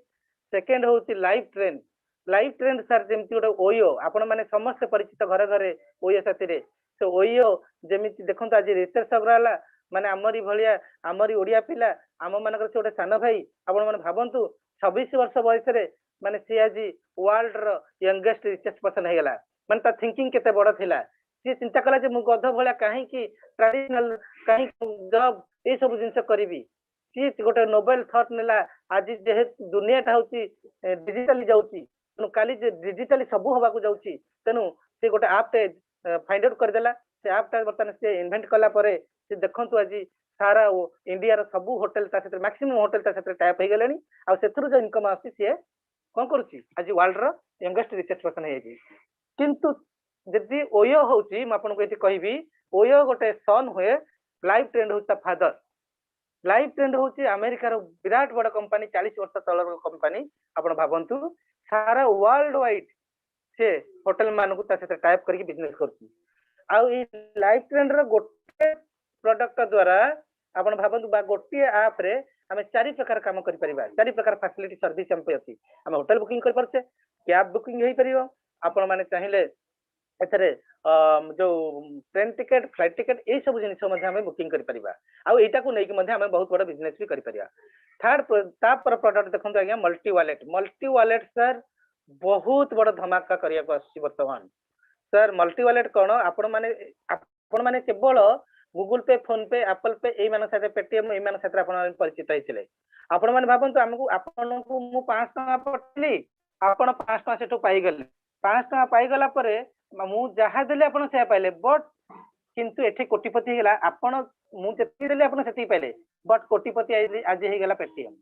सेकंड होची लाइफ ट्रेंड सर जेमति गोटे ओयो आपण माने समस्त परिचित घरे घरे ओयो साथी रे तो ओयो जेमिति देखंत आज रिसर्च सगराला माने हमरी भलिया हमरी ओडिया पिला हम मानकर से गोटे सान भाई आपण माने भाबंतु 26 वर्ष बयस रे माने से आज वर्ल्ड रो यंगेस्ट रिचेस्ट पर्सन हे गेला माने ता थिंकिंग केते बड़ थिला से चिंता कला जे मु गध भलिया काहे कि ट्रेडिशनल काहे जॉब ए सब जिंस करबी सी गोटे नोबेल थॉट नेला आज जे दुनिया ता होची डिजिटली जाउची तनु काली जे डिजिटली सब होबा को जाउची तनु से गोटे ऐप ते फाइंड आउट कर देला से ऐप ता बर्तन से इन्वेंट कला परे से देखंतु आज सारा इंडिया रो सब होटल ता क्षेत्र मैक्सिमम होटल ता क्षेत्र टाइप हे गेलेनी आ सेथुर जो इनकम आसी से कोन करूची आज वर्ल्ड रो यंगेस्ट रिचेस्ट पर्सन हे जी किंतु जदि ओयो होची म आपन को एति कहबी ओयो गोटे सन होए लाइफ ट्रेंड होता फादर लाइफ ट्रेंड होची अमेरिका रो विराट बड़ कंपनी 40 वर्ष तलर कंपनी आपण भाबंतु सारा वर्ल्ड वाइड से होटल मान को ता से टाइप करके बिजनेस करची आ ई लाइफ ट्रेंड रो गोटे प्रोडक्ट द्वारा आपण भाबंतु बा गोटे ऐप रे हमें चारि प्रकार काम करि परिबा चारि प्रकार फैसिलिटी सर्विस हम पे अछि हम होटल बुकिंग कर परछे कैब बुकिंग हेई परियो आपण माने चाहिले एथरे जो ट्रेन टिकट फ्लाइट टिकट ए सब जिनिस मध्ये हमें बुकिंग करि परिबा आ एटा को नै कि मध्ये हमें बहुत बड़ा बिजनेस भी करि परिबा थर्ड ता पर प्रोडक्ट देखंतु आज्ञा मल्टी वॉलेट सर बहुत बड़ा धमाका करिया को आसी वर्तमान सर मल्टी वॉलेट कोन आपण माने केवल गूगल पे फोन पे एप्पल पे एई मान साथे पेटीएम एई मान साथे आपण परिचित होइथिले आपण माने भाबंतु हमकु आपनकु मु 5 टका पठली आपण 5 टका सेठो पाई गले 5 टका पाई गला परे मु जहा देले आपण से पाइले बट किंतु एठी कोटिपति हेला आपण मु जेति देले आपण सेति पाइले बट कोटिपति आज हे गेला पेटीएम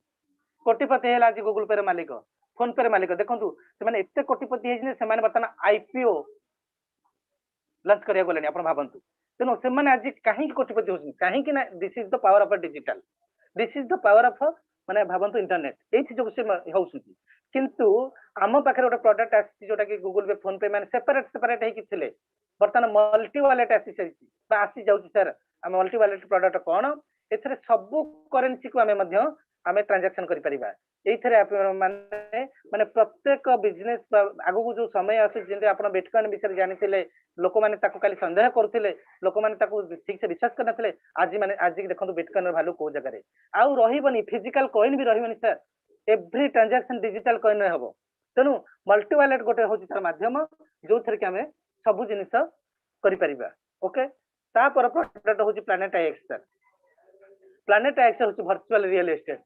कोटिपति हेला आज गूगल पे रे मालिक फोन पे रे मालिक देखंतु से माने एते कोटिपति हेजिने से माने बर्तन आईपीओ लॉन्च करिया गलेनी आपण भाबंतु तेनो से माने आज काहे कोटिपति होछन काहे कि ना this is the power of digital this is the power of माने भाबंतु इंटरनेट एथि जो से होउछन किंतु आम पाखे गोटे प्रोडक्ट आसी जोटा कि गूगल पे फोन पे माने सेपरेट हेकि थिले बर्तमान मल्टी वॉलेट आसी जाउची सर हम मल्टी वॉलेट प्रोडक्ट कोन एथरे सब करेंसी को आमे ट्रांजैक्शन करि परिबा एथरे माने माने प्रत्येक बिजनेस आगु जो समय आसी जेंते आपण बिटकॉइन विषय जानिथिले लोक माने ताको खाली संदेह करथिले लोक माने ताको ठीक से विश्वास करनथिले आज देखंतु बिटकॉइन रो वैल्यू को जगह रे आउ रहिबनी फिजिकल कॉइन भी रहिबनी sir every transaction digital coin रे हबो तेनु मल्टी वॉलेट गोटे होची तार माध्यम जो थरे कि हमें सब जिनिस करि परिबा ओके ता पर प्रोडक्ट होची planet x sir planet x होची वर्चुअल रियल एस्टेट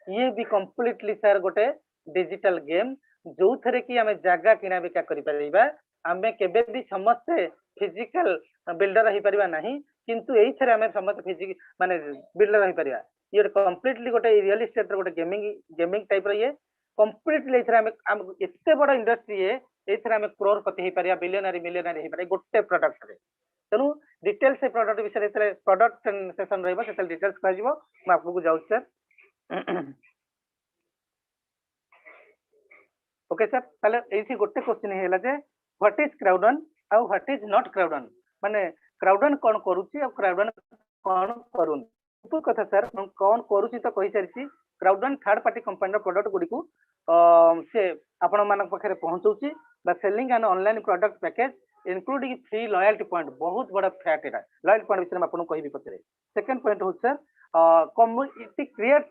ये भी कंप्लीटली सर गोटे डिजिटल गेम जो थरे कि हमें जागा किना बिका करि परिबा हमें केबे भी समस्त फिजिकल बिल्डर रही परिबा नहीं किंतु एई थरे हमें समस्त फिजिकल माने बिल्डर रही परिबा ये कंप्लीटली गोटे रियल एस्टेट गोटे गेमिंग टाइप रे ये कंप्लीटली एथरे हम एते बड़ इंडस्ट्री है एथरे हम करोड़पति हे परिया बिलियनरी मिलियनरी हे परिया गोटे प्रोडक्ट रे तेनु डिटेल्स से प्रोडक्ट विषय एथरे प्रोडक्ट सेशन रहबो सेटल डिटेल्स कहजिवो म आपको जाउ सर ओके सर ताले एथि गोटे क्वेश्चन हेला जे व्हाट इज क्राउडन और व्हाट इज नॉट क्राउडन माने क्राउडन कोन करूची और क्राउडन कोन करून ऊपर कथा सर कोन करूची तो कहि सारिची क्राउडन थर्ड पार्टी कंपनी प्रोडक्ट गुडी को से आपण मानक पखरे पहुंचौची बा selling and online product package including free loyalty point बहुत बड़ा फैक्ट है लॉयल्टी पॉइंट विषय में आपन कहबी पतरे सेकंड पॉइंट हो सर कम्युनिटी क्रिएट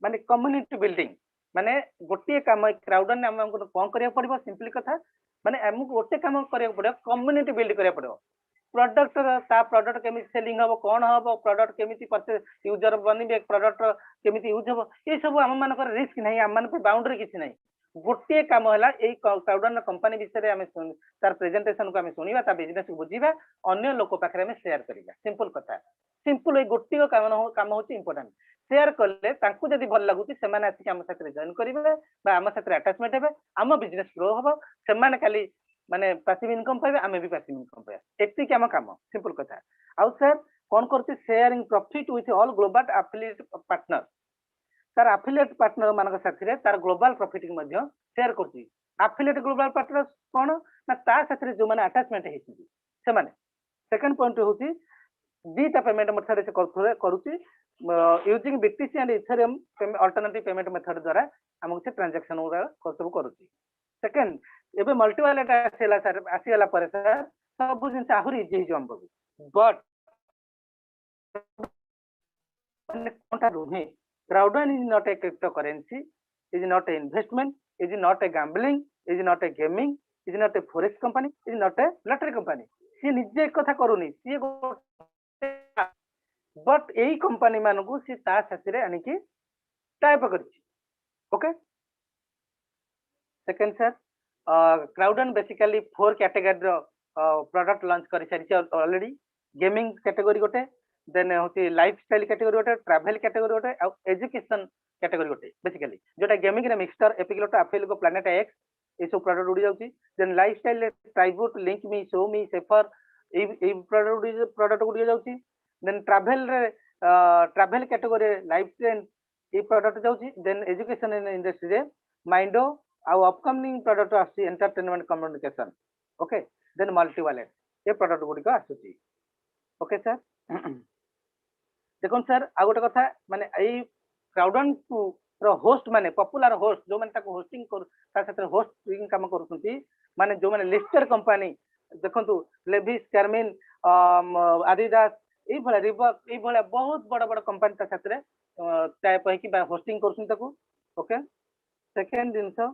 माने कम्युनिटी बिल्डिंग माने गोटे काम क्राउडन ने हमको कोन करिया पड़िबो सिंपली कथा माने हमको गोटे काम करिया पड़िबो कम्युनिटी बिल्ड करिया पड़िबो प्रोडक्ट ता प्रोडक्ट केमी सेलिंग हबो कोन हबो प्रोडक्ट केमिति परचेज यूजर बनिबे प्रोडक्ट केमिति यूज हबो ए सब हम मानकर रिस्क नहीं हम मान पे बाउंड्री किछि नहीं गोटे काम हला ए क्राउडन कंपनी विषय हमें तार प्रेजेंटेशन को हमें सुनिबा ता बिजनेस को बुझीबा अन्य लोक पाखरे हमें शेयर करिबा सिंपल कथा सिंपल ए गोटे काम होची इंपोर्टेंट शेयर करले तांकु जदी भल लागुची से माने आसी हम साथे जॉइन करिवे बा हम साथे अटैचमेंट हेबे हम बिजनेस ग्रो हबो से माने खाली माने पैसिव इनकम पाइबे आमे भी पैसिव इनकम पाइबे एति के हम काम सिंपल कथा आउ सर कोन करती sharing profit with all global affiliate partner sir affiliate partner मानक साथी रे तार ग्लोबल प्रॉफिट के मध्य शेयर करती एफिलिएट ग्लोबल पार्टनर कोन ना ता साथी जो माने अटैचमेंट हेछि से माने सेकंड पॉइंट होची दीटा पेमेंट मेथड से करूची using BTC and Ethereum alternative payment method द्वारा हम से ट्रांजैक्शन सब करूची सेकंड एबे मल्टी वॉलेट आसेला सर आसीला पर सर सब जिन आहुरी इजी जो हमको बट कोनटा रुहे Crowd one is not a crypto currency is not a investment is not a gambling is not a gaming is not a forex company is not a lottery company सी निजे कथा करूनी सी बट एई कंपनी मानकू सी ता साथी रे आनी की type करछि okay second sir Crowd one basically 4 category रो प्रोडक्ट लॉन्च करि सारी ऑलरेडी गेमिंग कैटेगरी गोटे देन होती लाइफस्टाइल कैटेगरी गोटे ट्रैवल कैटेगरी गोटे और एजुकेशन कैटेगरी गोटे बेसिकली जोटा गेमिंग रे मिक्सचर एपिकलोटा एफएल को प्लैनेट एक्स ए सब प्रोडक्ट उडी जाउची then lifestyle Tribute Link Me Show Me safer ए प्रोडक्ट उडी जाउची then travel category Life Trend ए प्रोडक्ट जाउची देन एजुकेशन इंडस्ट्री रे माइंडो आउ अपकमिंग प्रोडक्ट आसी entertainment communication okay then multi wallet ये प्रोडक्ट गुडी को आसुची ओके सर देखो सर आ गोटे कथा माने एई क्राउडन रो होस्ट माने पॉपुलर होस्ट जो माने ताको होस्टिंग कर ता साथे होस्टिंग काम करूछंती माने जो माने लिस्टेड कंपनी देखंतु लेविस कार्मिन आदिदास ए भला रिबॉक ए भला बहुत बड़ा बड़ा कंपनी ता साथे टाइप है कि बा होस्टिंग करूछन ताको ओके सेकंड दिन सो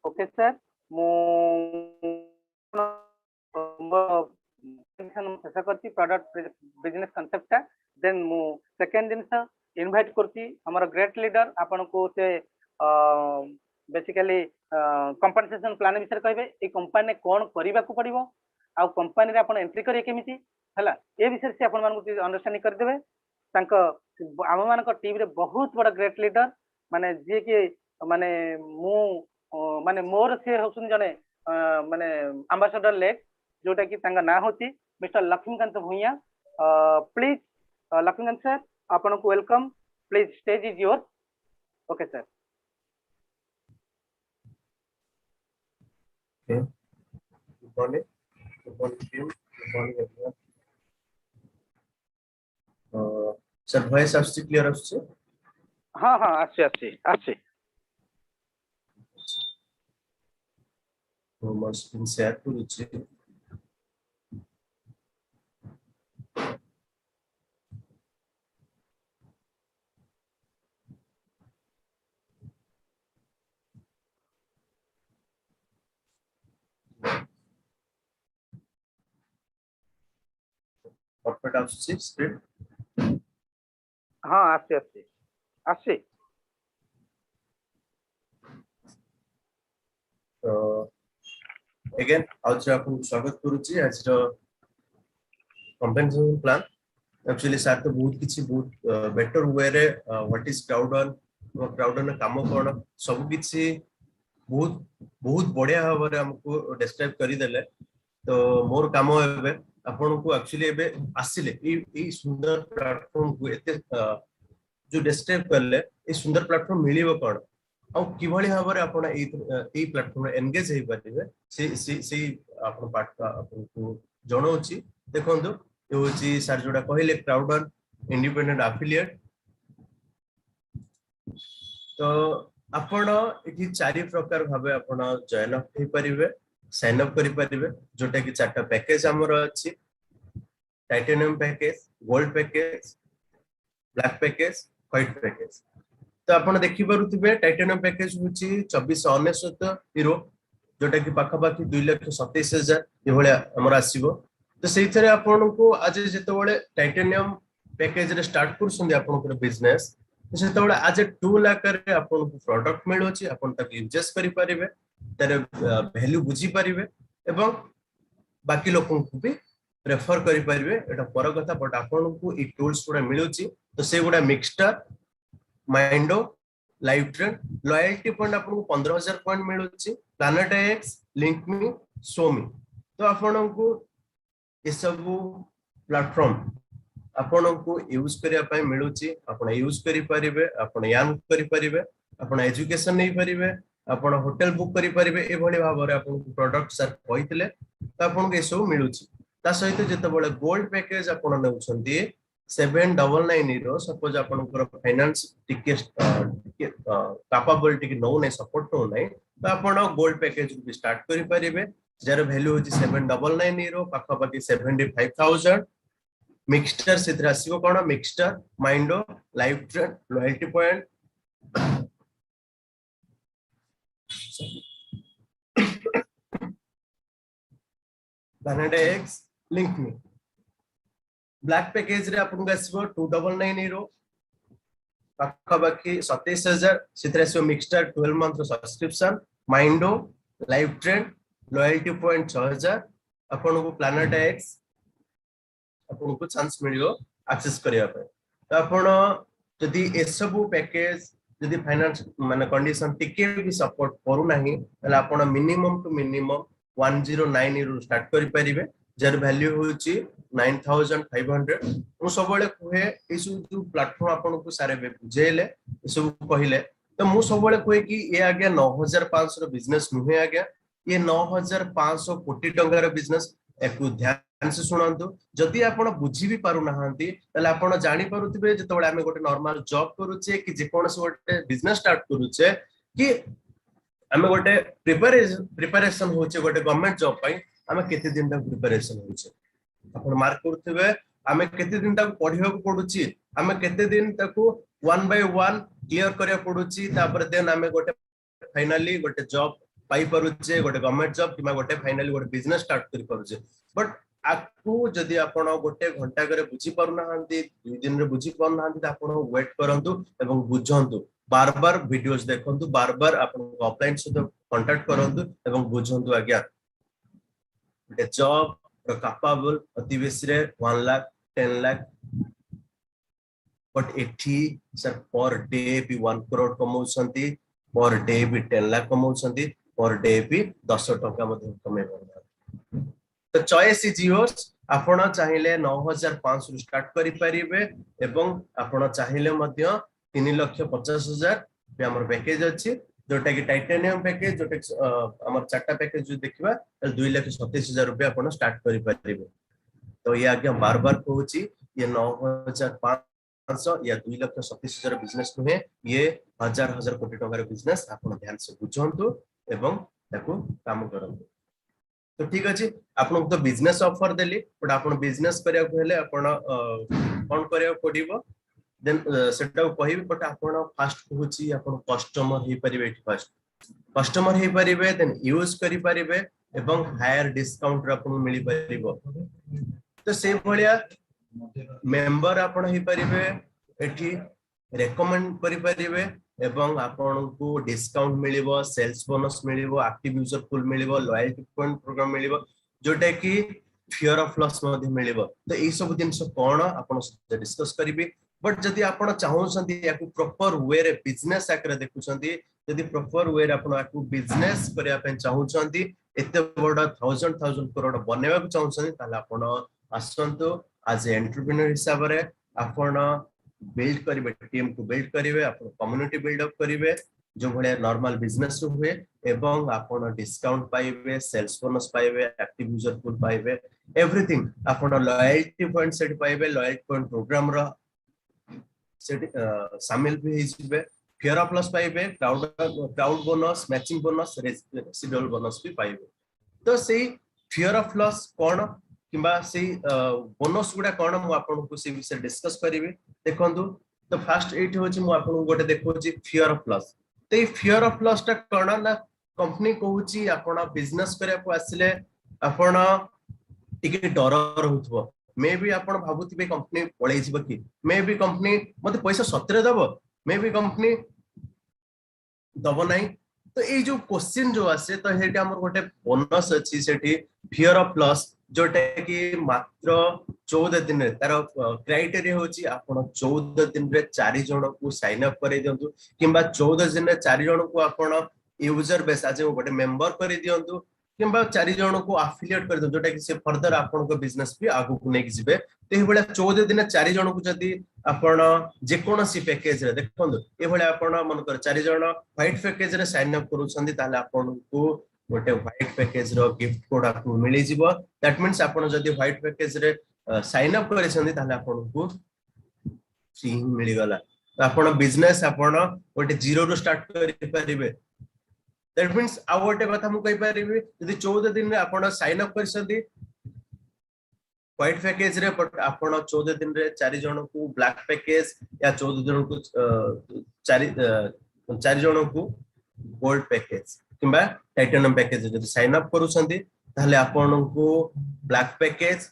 ओके सर मु शेष करती प्रोडक्ट बिजनेस कांसेप्ट देन मु सेकंड दिन इनवाइट करती हमर ग्रेट लीडर आपन को से बेसिकली कंपनसेशन प्लान विषय कहबे ए कंपनी कोन करिबा को पड़िबो आ कंपनी रे आपन एंट्री करिए केमिति हला ए विषय से आपन मान को अंडरस्टैंडिंग कर देबे तांको आम मान को टीम रे बहुत बड़ा ग्रेट लीडर माने जे के माने मु माने मोर से होसुन जने माने एम्बेसडर लेक जोटा कि तांगा ना होती मिस्टर लक्ष्मीकांत भुइया प्लीज लक्ष्मीकांत सर आपन को welcome please stage is your okay sir Good morning. Good morning, team. Good morning, everyone. Sir, voice is clear, sir? हाँ हाँ अच्छे तो मैं स्क्रीन शेयर करूँगी. Corporate office script. हाँ अच्छे Again, आज आपको स्वागत करूँगी आज जो compensation plan. Actually, सर तो बहुत किसी बहुत better way रे what is crowd काम कौन सब किसी बहुत बढ़िया भाव हमको describe करी देले तो मोर काम है आपन को एक्चुअली एबे आसिले ई सुंदर प्लेटफॉर्म को एते जो डिस्क्राइब करले ए सुंदर प्लेटफॉर्म मिलिबो कोन आ किभली भाबरे आपन ए प्लेटफॉर्म एंगेज हे परिबे से आपन पार्ट का आपन को जणौची देखंदो ए होची सर जोडा कहिले क्राउडन इंडिपेंडेंट एफिलिएट तो आपन एठी चारि प्रकार भाबे आपन जॉइन अप हे परिबे साइन अप करि परिबे जोटा कि चारटा पैकेज हमर अछि titanium package gold package black package white package तो आपण देखि परुथिबे टाइटेनियम पैकेज होची 2499 यूरो जोटा कि पाखा पाखी 2,27,000 ए भलिया हमर आसीबो तो सेहि थरे आपण को आज जेते बळे टाइटेनियम पैकेज रे स्टार्ट करसुंदी आपण को बिजनेस तो सेते बळे आज 2 लाख रे आपण को प्रोडक्ट मिलोची आपण तक यूजेस करि परिबे तारे वैल्यू बुझी परिबे एवं बाकी लोगों को भी रेफर करि परिबे एटा पर कथा बट आपन को ई टूल्स गुडा मिलुची तो से गुडा मिक्सटर माइंडो लाइव ट्रेंड लॉयल्टी पॉइंट आपन को 15,000 पॉइंट मिलुची प्लैनेट एक्स लिंक मी सोमी तो आपन को ए सब प्लेटफॉर्म आपन को यूज करिया पय मिलुची आपन यूज करि परिबे आपन यान करि परिबे आपन एजुकेशन नै परिबे आपन होटल बुक करि परिबे ए भली भाव रे आपन प्रोडक्ट सर कहितले त आपन के सब मिलुची ता सहित जते बळे गोल्ड पैकेज आपन नेउछंती 799 सपोज आपन फाइनेंस टिके कैपेबिलिटी के नो नै सपोर्ट नो नै त आपन गोल्ड पैकेज भी स्टार्ट करि परिबे जार वैल्यू होची 799 पाखा पाखी 75,000 मिक्सचर सिद्रा आसीबो कोन mixture Mindo Live Trend loyalty point Planet X Link Me black package रे आपन आसीबो 2,990 पाखा बाकी 27,000 सितरे से mixture 12 month subscription Mindo Live Trend loyalty point 6,000 आपन को प्लैनेट एक्स आपन को चांस मिलियो एक्सेस करिया पे तो आपन जदी ए सब पैकेज जदी फाइनेंस माने कंडीशन टिके भी सपोर्ट करू नाही तले आपन minimum to minimum 109 euro start करि परिबे जर वैल्यू होची 9,500 मु सबले कहे ए सब जो प्लेटफॉर्म आपन को सारे बुझेले ए सब कहिले तो मु सबले कहे कि ए आगे 9,500 रो बिजनेस नुहे आगे ये 9,500 कोटी टंका रो बिजनेस एकु ध्यान से सुनंतु जदी आपण बुझी भी पारु नाहंती तले आपण जानि पारुथिबे जतबळे आमे गोटे नॉर्मल जॉब करूचे कि जे कोनस गोटे बिजनेस स्टार्ट करूचे कि आमे गोटे प्रिपरेशन होचे गोटे गवर्नमेंट जॉब पई आमे केते दिन तक प्रिपरेशन होचे आपण मार्क करथिबे आमे केते दिन तक पढियो पडुची आमे केते दिन तक 1 बाय 1 क्लियर करिया पडुची तापर देन आमे गोटे फाइनली गोटे जॉब पाई परुचे गोटे गवर्नमेंट जॉब किमा गोटे फाइनली गोटे बिजनेस स्टार्ट करि परुचे बट आकु जदि आपण गोटे घंटा करे बुझी परना हंती 2 दिन रे बुझी परना हंती त आपण वेट करंतु एवं बुझंतु बार बार वीडियोस देखंतु बार बार आपण ऑफलाइन से कांटेक्ट करंतु एवं बुझंतु आज्ञा गोटे जॉब कैपेबल अति बेसी रे 1 लाख 10 लाख बट एठी सर पर डे भी 1 करोड़ कमाउछंती पर डे भी 10 लाख कमाउछंती पर डे भी 10 टका मध्ये कमे परना तो चॉइस इज योर्स आपण चाहिले 9500 रु स्टार्ट करि परिबे एवं आपण चाहिले मध्ये 3,50,000 पे हमर पैकेज अछि जोटा कि टाइटेनियम पैकेज जोटा हमर चारटा पैकेज जो देखिबा 2,27,000 रुपया आपण स्टार्ट करि परिबे तो ये आज्ञा बार बार कहूची ये 9,500 या 2,27,000 बिजनेस नुहे ये हजार हजार कोटी टका रे बिजनेस आपण ध्यान से बुझंतु एवं ताको काम करंतु तो ठीक अछि आपण तो बिजनेस ऑफर देली बट आपण बिजनेस करिया को हेले आपण कोन करिया पडिबो देन सेटा कहिबी बट आपण फास्ट कहूची आपण कस्टमर हे परिबे फर्स्ट कस्टमर हे परिबे देन यूज करि परिबे एवं हायर डिस्काउंट आपण मिली परिबो तो से भलिया मेंबर आपण हे परिबे एठी रेकमेंड करि परिबे एवं आपण को डिस्काउंट मिलिबो सेल्स बोनस मिलिबो एक्टिव यूजर पुल मिलिबो लॉयल्टी पॉइंट प्रोग्राम मिलिबो जोटा कि फियर ऑफ लॉस मध्ये मिलिबो तो ए सब दिन से कोन आपण से डिस्कस करिबी बट जदि आपण चाहउसंती याकू प्रॉपर वे रे बिजनेस आकर देखुसंती जदि प्रॉपर वे रे आपण याकू बिजनेस करिया पे चाहउसंती एते बडा 1000 करोड़ बनेबा को चाहउसंती ताला आपण आसंतो एज एंटरप्रेन्योर हिसाब रे आपण बिल्ड करिवे टीम को बिल्ड करिवे आपण कम्युनिटी बिल्ड अप करिवे जो भले नॉर्मल बिजनेस हुए एवं आपण डिस्काउंट पाइबे सेल्स बोनस पाइबे एक्टिव यूजर पुल पाइबे एवरीथिंग आपण लॉयल्टी पॉइंट सेट पाइबे लॉयल्टी पॉइंट प्रोग्राम रो सेट शामिल भी हिजबे फियर ऑफ लॉस पाइबे crowd bonus matching bonus residual bonus भी पाइबे तो सेही फियर ऑफ लॉस कोन किबा से बोनस गुडा कोन मु आपन को से विषय डिस्कस करिवे देखंतु तो फर्स्ट एट होची मु आपन को गोटे देखोची फियर ऑफ लॉस ते फियर ऑफ लॉस ता कोन ना कंपनी कहूची आपन बिजनेस करिया को आसिले आपन टिके डर रहउथबो मे बी आपन भाबुथिबे कंपनी पळै जिवो कि मे बी कंपनी मते पैसा सतरे दबो मे बी कंपनी दबो नाही तो ए जो क्वेश्चन जो आसे तो हेटी हमर गोटे बोनस अछि सेठी फियर ऑफ लॉस जोटा कि मात्र 14 दिन रे तार क्राइटेरिया होची आपण 14 दिन रे 4 जण को साइन अप करे दियंतु किबा 14 दिन रे 4 जण को आपण यूजर बेस आज गोटे मेंबर करे दियंतु किबा 4 जण को एफिलिएट कर दियंतु जोटा कि से फर्दर आपण को बिजनेस भी आगु को नेक जिवे ते बेला 14 दिन 4 जण को जदी आपण जे कोनसी पैकेज रे देखंतु ए बेला आपण मन कर 4 जण व्हाइट पैकेज रे साइन अप करूछंदी ताले आपण को गोटे व्हाइट पैकेज रो गिफ्ट कोड आपको मिली जिवो दैट मींस आपण जदी व्हाइट पैकेज रे साइन अप करिसंदी ताले आपण को फ्री मिली गला तो आपण बिजनेस आपण गोटे जीरो रो स्टार्ट करि परिबे दैट मींस आ गोटे कथा मु कहि परिबे जदी 14 दिन रे आपण साइन अप करिसंदी व्हाइट पैकेज रे बट आपण 14 दिन रे 4 जण को ब्लैक पैकेज या 14 जण को 4 जण को गोल्ड पैकेज किबा टाइटेनियम पैकेज जदी साइन अप करूछंदी ताले आपण को ब्लैक पैकेज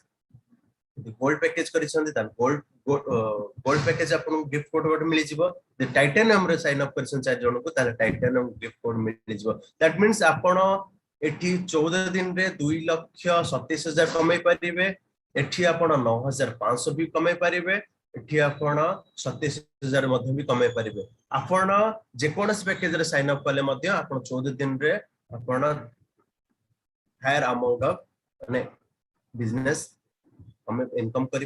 गोल्ड पैकेज करिसंदी ता गोल्ड पैकेज आपण गिफ्ट कोड गोटे मिली जिवो द टाइटेनियम रे साइन अप करिसन 4 जण को ताले टाइटेनियम गिफ्ट कोड मिली जिवो दैट मींस आपण एठी 14 दिन रे 2,27,000 कमाई परिबे एठी आपण 9,500 भी कमाई परिबे एठी आपण 27,000 मध्ये भी कमाई परिबे आपण जे कोनस पैकेज रे साइन अप करले मध्ये आपण 14 दिन रे आपण हायर अमाउंट ऑफ माने बिजनेस हमें इनकम करि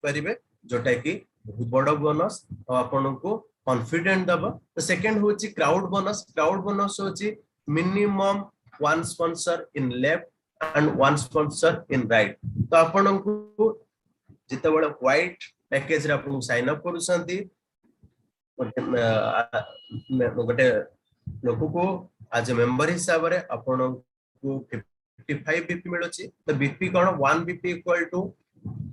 परिबे जोटा कि बहुत बड़ बोनस आपण को कॉन्फिडेंट दबो तो सेकंड होची क्राउड बोनस होची minimum 1 sponsor in left and 1 sponsor in right तो आपण को जिते बड़ व्हाइट पैकेज रे आपण साइन अप करूसंती गोटे लोक को आज मेंबर हिसाब रे आपण को 55 बीपी मिलुची तो बीपी कोन 1 BP equal to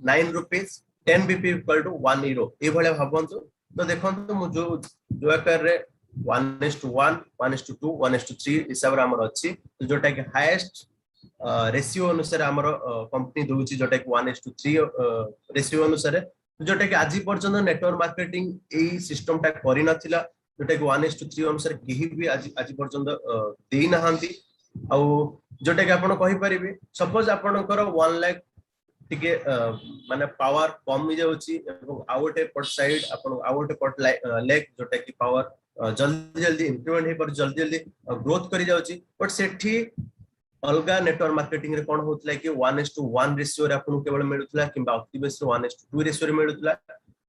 9 rupees 10 BP equal to 1 euro ए भले भाबंतु तो देखंतु मु जो आकार रे 1:1 1:2 1:3 हिसाब रे हमर अछि तो जोटा कि हाईएस्ट रेशियो अनुसार हमर कंपनी दोछि जोटा कि 1:3 रेशियो अनुसार जोटा कि आज पर्यंत नेटवर्क मार्केटिंग एई सिस्टम टा करि नथिला जोटा कि 1:3 अनुसार केही भी आज पर्यंत देई नहांती आ जोटा कि आपण कहि परिबे सपोज आपणकर 1 लाख टिके माने पावर कम ही जाउची एवं आउटे पट साइड आपण आउटे पट लेक जोटा कि पावर जल्दी जल्दी इंक्रीमेंट हे पर जल्दी जल्दी ग्रोथ करि जाउची बट सेठी अलगा नेटवर्क मार्केटिंग रे कोन होतला कि 1:1 रेशियो रे आपण केवल मिलुतला किबा अति बेसी 1:2 रेशियो रे मिलुतला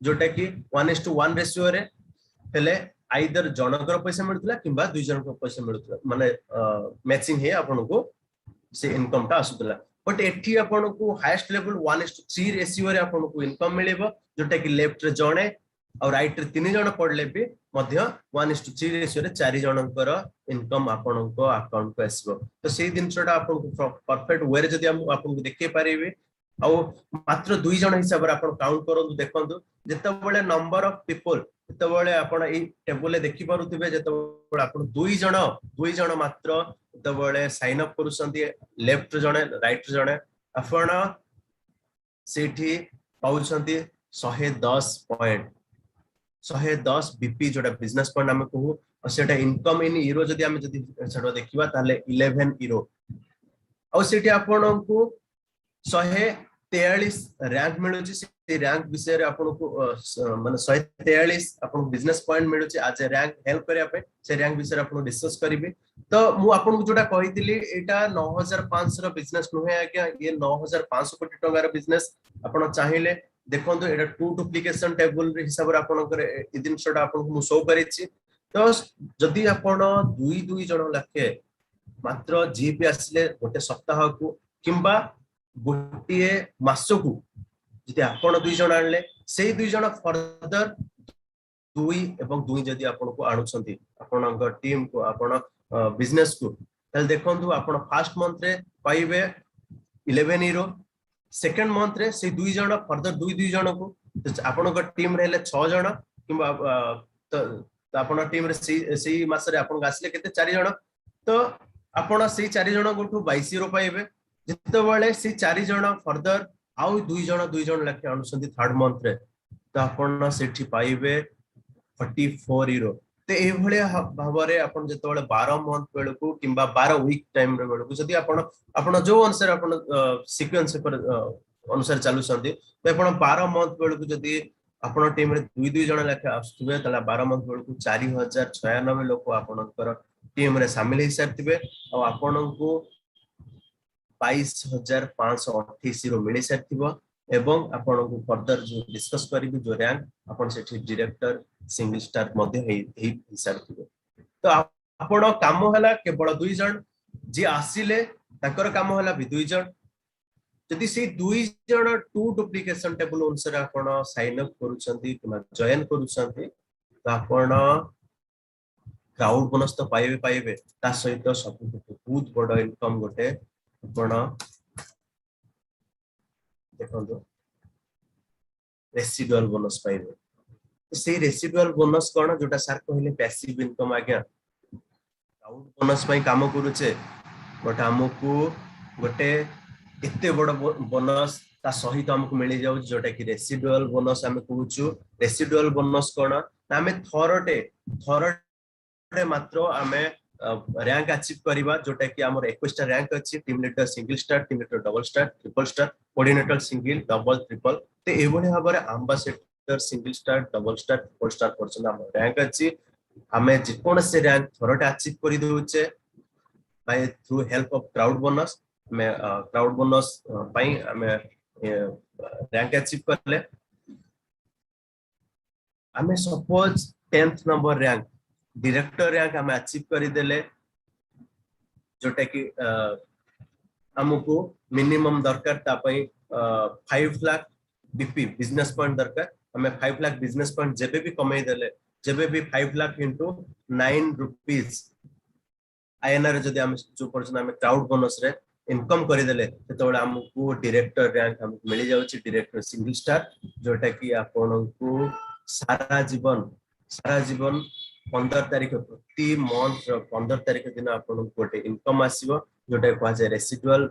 जोटा कि 1:1 रेशियो रे हेले आइदर जनकर पैसा मिलुतला किबा दुई जनकर पैसा मिलुतला माने मैचिंग हे आपण को से इनकम ता आसुतला बट एठी आपण को हाईएस्ट लेवल 1:3 रेशियो रे आपण को इनकम मिलेबो जोटा कि लेफ्ट रे जणे और राइट रे 3 जण पडले भी मध्य 1:3 रेशियो रे 4 जनकर इनकम आपण को अकाउंट को आसीबो तो सेही दिनसटा आपण को परफेक्ट वे रे जदी आपण को देखै परिबे आ मात्र 2 जण हिसाब रे आपण काउंट करंतु देखंतु जते बेले नंबर ऑफ पीपल जते बेले आपण ए टेबल रे देखि पारुथिबे जते बेले आपण 2 जण मात्र जते बेले साइन अप करूसंती लेफ्ट जणे राइट जणे आपण सेठी पाउसंती 110 पॉइंट 110 बीपी जोटा बिजनेस पॉइंट हम कहू और सेटा इनकम इन यूरो जदी हम जदी सेटा देखिबा ताले 11 यूरो और सेठी आपण को 143 रैंक मिलुची से रैंक विषय रे आपण को माने 143 आपण बिजनेस पॉइंट मिलुची आज रैंक हेल्प करिया पे से रैंक विषय आपण डिस्कस करिवे तो मु आपण को जोटा कहितली एटा 9500 रो बिजनेस नुहे आज्ञा ये 9500 कोटी टंका रो बिजनेस आपण चाहिले देखंतु एटा टू डुप्लीकेशन टेबल रे हिसाब रे आपण करे ए दिन छोटा आपण को शो करिछि तो जदी आपण 2 जण लाखे मात्र जीपी आसले गोटे सप्ताह को किंबा गोटे मासको जदी आपण 2 जण आनले सेही 2 जण फर्दर 2 एवं 2 जदी आपण को आनुछंती आपणक टीम को आपण बिजनेस को तल देखंतु आपण फर्स्ट मंथ रे पाइबे 11 यूरो सेकंड मंथ रे से 2 जण फर्दर 2 जण को आपणक टीम रे 6 जण किंबा तो आपण टीम रे से मास रे आपण आसले केते 4 जण तो आपण से 4 जण गोठू 22 यूरो पाइबे जते बेले से 4 जण फर्दर आउ 2 जण लाखे अनुसंती थर्ड मंथ रे तो आपण सेठी पाइबे 44 यूरो तो ए भलिया भाबरे आपण जते बेले 12 मंथ बेले को किंबा 12 वीक टाइम रे बेले को जदी आपण जो अनुसार आपण सीक्वेंस पर अनुसार चालू संती तो आपण 12 मंथ बेले को जदी आपण टीम रे 2 जण लाखे आस्तुबे तला 12 मंथ बेले को 4096 लोक आपणकर टीम रे शामिल हे सरतिबे और आपण को 22528 रो मिली सरतिबो एवं आपण को फर्दर जो डिस्कस करिबि जो रैंक आपण सेठी डायरेक्टर सिंगल स्टार मध्ये हे सरतिबो तो आपण काम हला केवल 2 जण जे आसीले ताकर काम हला भी 2 जण जदि से 2 जण टू डुप्लीकेशन टेबल अनुसार आपण साइन अप करूछंती किमा जॉइन करूछंती तो आपण क्राउड बोनस तो पाइबे ता सहित सब बहुत बड़ इनकम गोटे आपण देखंतु रेसिडुअल बोनस पाइबे तो से रेसिडुअल बोनस कोन जोटा सर कहले पैसिव इनकम आज्ञा क्राउड बोनस पई काम करूचे बट हमकु गोटे एते बड़ बोनस ता सहित हमकु मिली जाउ जोटा कि रेसिडुअल बोनस हम कहूछु रेसिडुअल बोनस कोन हमें थोरटे मात्र हमें रैंक अचीव करिबा जोटा कि हमर 21 टा रैंक अछि team leader single star team leader double star triple star coordinator single double triple ते एबोले हबरे ambassador single star double star triple star person हमर रैंक अछि हमें जिकोन से रैंक थोरटे अचीव करि दोचे by through help of crowd bonus में क्राउड बोनस पई हमें रैंक अचीव करले हमें suppose 10th number rank director rank हम अचीव करि देले जोटा कि हमको मिनिमम दरकार ता पई 5 लाख बीपी बिजनेस पॉइंट दरकार हमें 5 लाख बिजनेस पॉइंट जेबे भी कमाई देले जेबे भी 5 लाख इनटू 9 रुपीस आईएनआर जदी हम जो पर्सन हम क्राउड बोनस रे इनकम करि देले ततोळे हमको डायरेक्टर रैंक हमको मिली जाउची डायरेक्टर सिंगल स्टार जोटा कि आपन को सारा जीवन 15 तारिख प्रति मंथ 15 तारिख दिन आपन गोटे इनकम आसीबो जोटा कहा जाय रेसिडुअल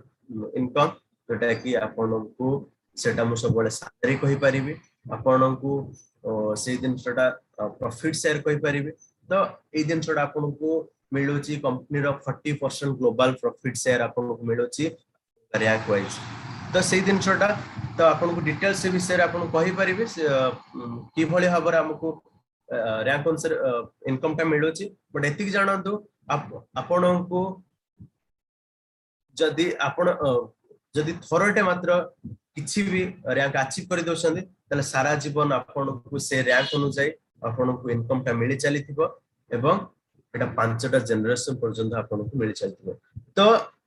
इनकम जोटा कि आपन को सेटा मु सब बळे सैलरी कहि परिबी आपन को से दिन छोटा प्रॉफिट शेयर कहि परिबी तो ए दिन छोटा आपन को मिलुची कंपनी रो 40% ग्लोबल प्रॉफिट शेयर आपन को मिलुची रैंक वाइज तो से दिन छोटा तो आपन को डिटेल्स से विषय आपन कहि परिबे कि भली हबर हमको रैंक अनुसार इनकम टा मिलुची बट एतिक जानंतु आपन को जदि आपन जदि थोरटे मात्र किछि भी रैंक अचीव कर दोछंदी तले सारा जीवन आपन को से रैंक अनुसार आपन को इनकम टा मिली चली थिबो एवं एटा 5टा जनरेशन पर्यंत आपन को मिली चली थिबो तो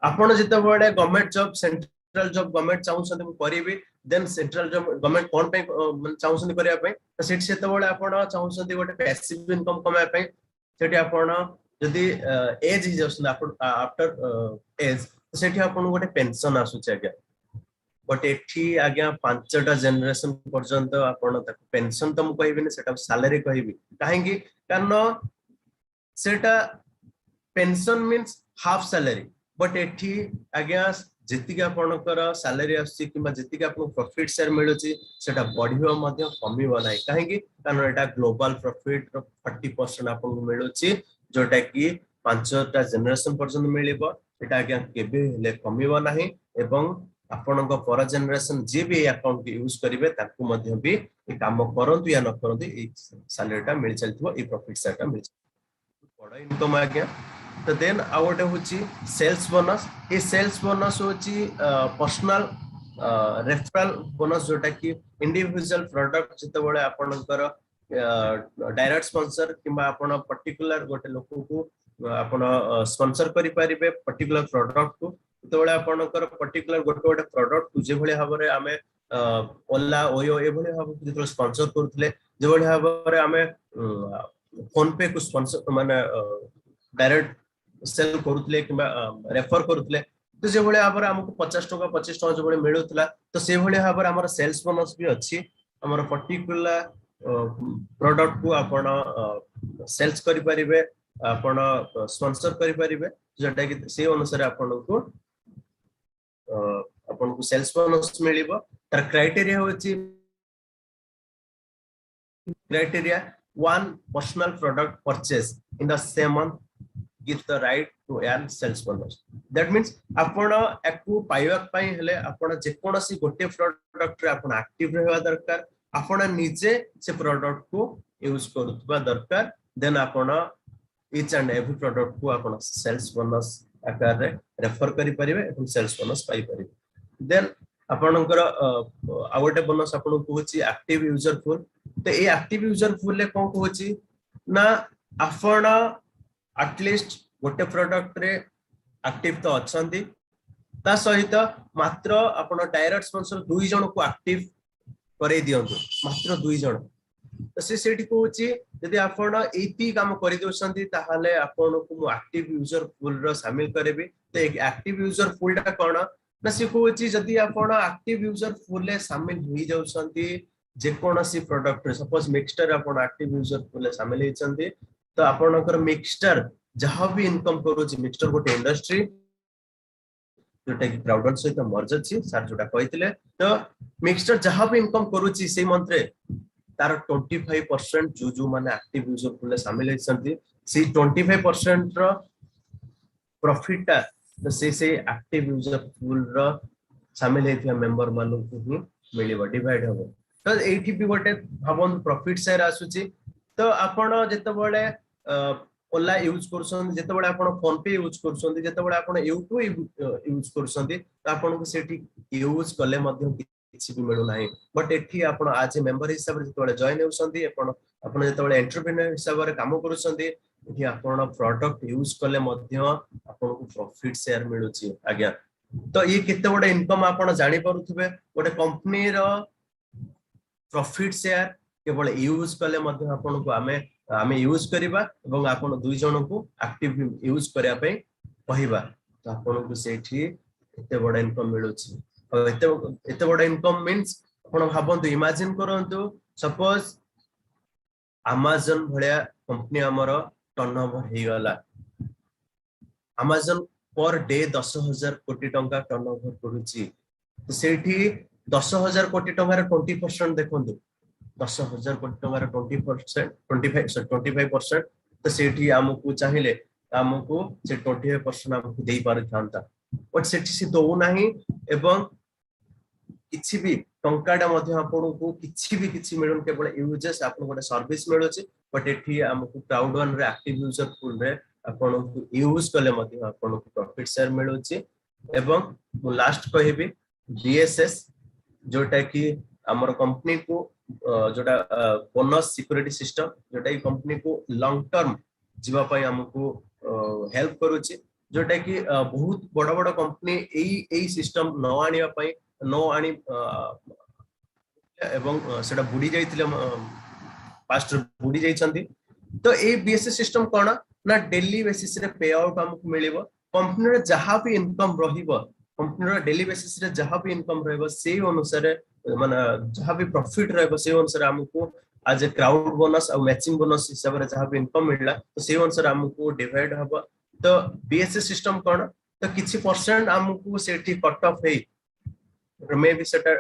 आपन जते बडे government job central job government चाहुछंदी मु करिवि देन सेंट्रल जॉब गवर्नमेंट कोन पे चाहुछंदी करिया पे तो सेट सेते बडे आपन चाहुछंदी गोटे पैसिव इनकम कमाय पे सेठी आपन जदि एज हि जस्ट आफ्टर एज सेठी आपन गोटे पेंशन आसुछ आज्ञा बट एठी आज्ञा 5टा जनरेशन पर्यंत आपन तक पेंशन तो मु कहिबिनी सेटा सैलरी कहिबि काहेकि कारण सेटा pension means half salary but एठी आज्ञा जेतिक आपनकर सैलरी आसी किबा जेतिक आपन प्रॉफिट शेयर मिलुची सेटा बढ़ियो मध्ये कमिबो नाही काहेकि कारण एटा ग्लोबल प्रॉफिट 40% आपन को मिलुची जोटा कि 5टा जनरेशन पर्यंत मिलिबो एटा आज्ञा केबे ले कमिबो नाही एवं आपन को पर जनरेशन जे भी अकाउंट यूज करिवे ताकू मध्ये भी ए काम करंतु या न करंतु ए सैलरीटा मिल चलथिबो ए प्रॉफिट शेयरटा मिल बड़ा इनकम आ गया तो देन आउट होची सेल्स बोनस ए सेल्स बोनस होची पर्सनल रेफरल बोनस जोटा कि इंडिविजुअल प्रोडक्ट जते बळे आपनकर डायरेक्ट स्पॉन्सर किबा आपन पर्टिकुलर गोटे लोक को आपन स्पॉन्सर करि परिबे पर्टिकुलर प्रोडक्ट को तोळे आपनकर पर्टिकुलर गोटे गोटे प्रोडक्ट को जे भळे हाबरे आमे ओला ओयो ए भळे हाब जे स्पॉन्सर करथले जे भळे हाबरे आमे फोन पे को स्पॉन्सर माने डायरेक्ट सेल करूथले किबा रेफर करूथले तो जे भळे हाबरे हमको 50 टका 25 टका जे भळे मिलुतला तो से भळे हाबरे हमर सेल्स बोनस भी अछि हमर पर्टिकुलर प्रोडक्ट को आपण सेल्स करि परिबे आपण स्पॉन्सर करि परिबे जेटा कि से अनुसार आपण को सेल्स बोनस मिलिबो तर क्राइटेरिया होछि criteria one personal product purchase in the same month gives the right to earn sales bonus that means आपण एकु पाइबा पई हेले आपण जे कोनसी गोटे प्रोडक्ट रे आपण एक्टिव रहबा दरकार आपण निजे से प्रोडक्ट को यूज करतबा दरकार देन आपण each and every प्रोडक्ट को आपण सेल्स बोनस आकार रे रेफर करि परिबे एवं सेल्स बोनस पाई परिबे देन आपनकर आउटे बोनस आपण को होची एक्टिव यूजर फुल तो ए एक्टिव यूजर फुल ले कोन होची ना आपण एटलीस्ट गोटे प्रोडक्ट रे एक्टिव तो अछंती ता सहित मात्र आपण डायरेक्ट स्पॉन्सर 2 जण को एक्टिव करे दियंतु मात्र 2 जण तो से सेठी को होची यदि आपण एती काम करि दोसंती ताहाले आपण को मु एक्टिव यूजर फुल रो शामिल करेबी तो एक्टिव यूजर फुल टा कोन ना से को होची यदि आपण एक्टिव यूजर फुल ले शामिल होई जाउसंती जे कोनसी प्रोडक्ट सपोज मिक्सचर आपण एक्टिव यूजर फुल शामिल हिचंती तो आपनकर मिक्सचर जहां भी इनकम करूची मिक्सचर गोटे इंडस्ट्री जोटा कि क्राउडन सहित मर्ज अछि सर जोटा कहितले तो मिक्सचर जहां भी इनकम करूची से मंत्रे तार 25% जो माने एक्टिव यूजर फुल शामिल हिचंती से 25% रो प्रॉफिट ता तो से एक्टिव यूजर फुल रो शामिल हेथिया मेंबर मानु को ही मिलिबो डिवाइड होबो तो एठी भी गोटे भाबन प्रॉफिट शेयर आसुची तो आपण जते बळे ओला यूज करछन जते बळे आपण फोन पे यूज करछन जते बळे आपण यूट्यूब यूज करछन तो आपण को सेठी यूज कले मध्ये किछि भी मिलु नाही बट एठी आपण आज मेंबर हिसाब रे जते बळे जॉइन होसंती आपण जते बळे एंटरप्रेन्योर हिसाब रे काम करछन्ती एठी आपण प्रोडक्ट यूज कले मध्ये आपण को प्रॉफिट शेयर मिलुची आज्ञा तो ये केते बडे इनकम आपण जानि परुथबे गोटे कंपनी रो प्रॉफिट शेयर केवल यूज कले मध्ये आपण को आमे यूज करिबा एवं आपण 2 जण को एक्टिव यूज करिया पे कहिबा तो आपण को सेठी एते बडा इनकम मिलुची एते बडा इनकम मींस आपण भाबंतु इमेजिन करंतु सपोज Amazon भलिया कंपनी हमर टर्नओवर हे गला Amazon पर डे 10,000 कोटी टंका टर्नओवर करूची तो सेठी 10,000 कोटी टंका रे 20% देखंतु 10,000 कोटी टंका रे 20% 25% तो सेठी हमकु चाहिए हमकु से 25% हमकु देई पार थांता बट सेठी से दो नाही एवं किछि भी टंकाटा मध्ये आपनको किछि मिलुन केवल यूजर्स आपन गोटे सर्विस मिलुची बट एठी हमकु क्राउड वन रे एक्टिव यूजर पूल रे आपनको यूज कले मध्ये आपनको प्रॉफिट शेयर मिलुची एवं मु लास्ट कहिबी बीएसएस जोटा कि हमर कंपनी को जोटा बोनस सिक्योरिटी सिस्टम जोटा कि कंपनी को लॉन्ग टर्म जीवा पई हमकु हेल्प करूची जोटा कि बहुत बड़ बड़ कंपनी एई सिस्टम न आनिया पई नो आनी एवं सेटा बुडी जाइतिले पास्ट बुडी जाइछंती तो ए बीएसएस सिस्टम कोन ना डेली बेसिस रे पे आउट हमकु मिलिबो कंपनी रे जहां भी इनकम रहिबो कंपनी रे डेली बेसिस रे जहां भी इनकम रहइबो सेही अनुसार माने जहां भी प्रॉफिट रहइबो सेही अनुसार हमकु आज ए क्राउड बोनस और मैचिंग बोनस हिसाब रे जहां भी इनकम मिलला तो सेही अनुसार हमकु डिवाइड हबो तो बीएसएस सिस्टम कोन तो किछि परसेंट हमकु सेठी कट ऑफ हे मे भी सेटा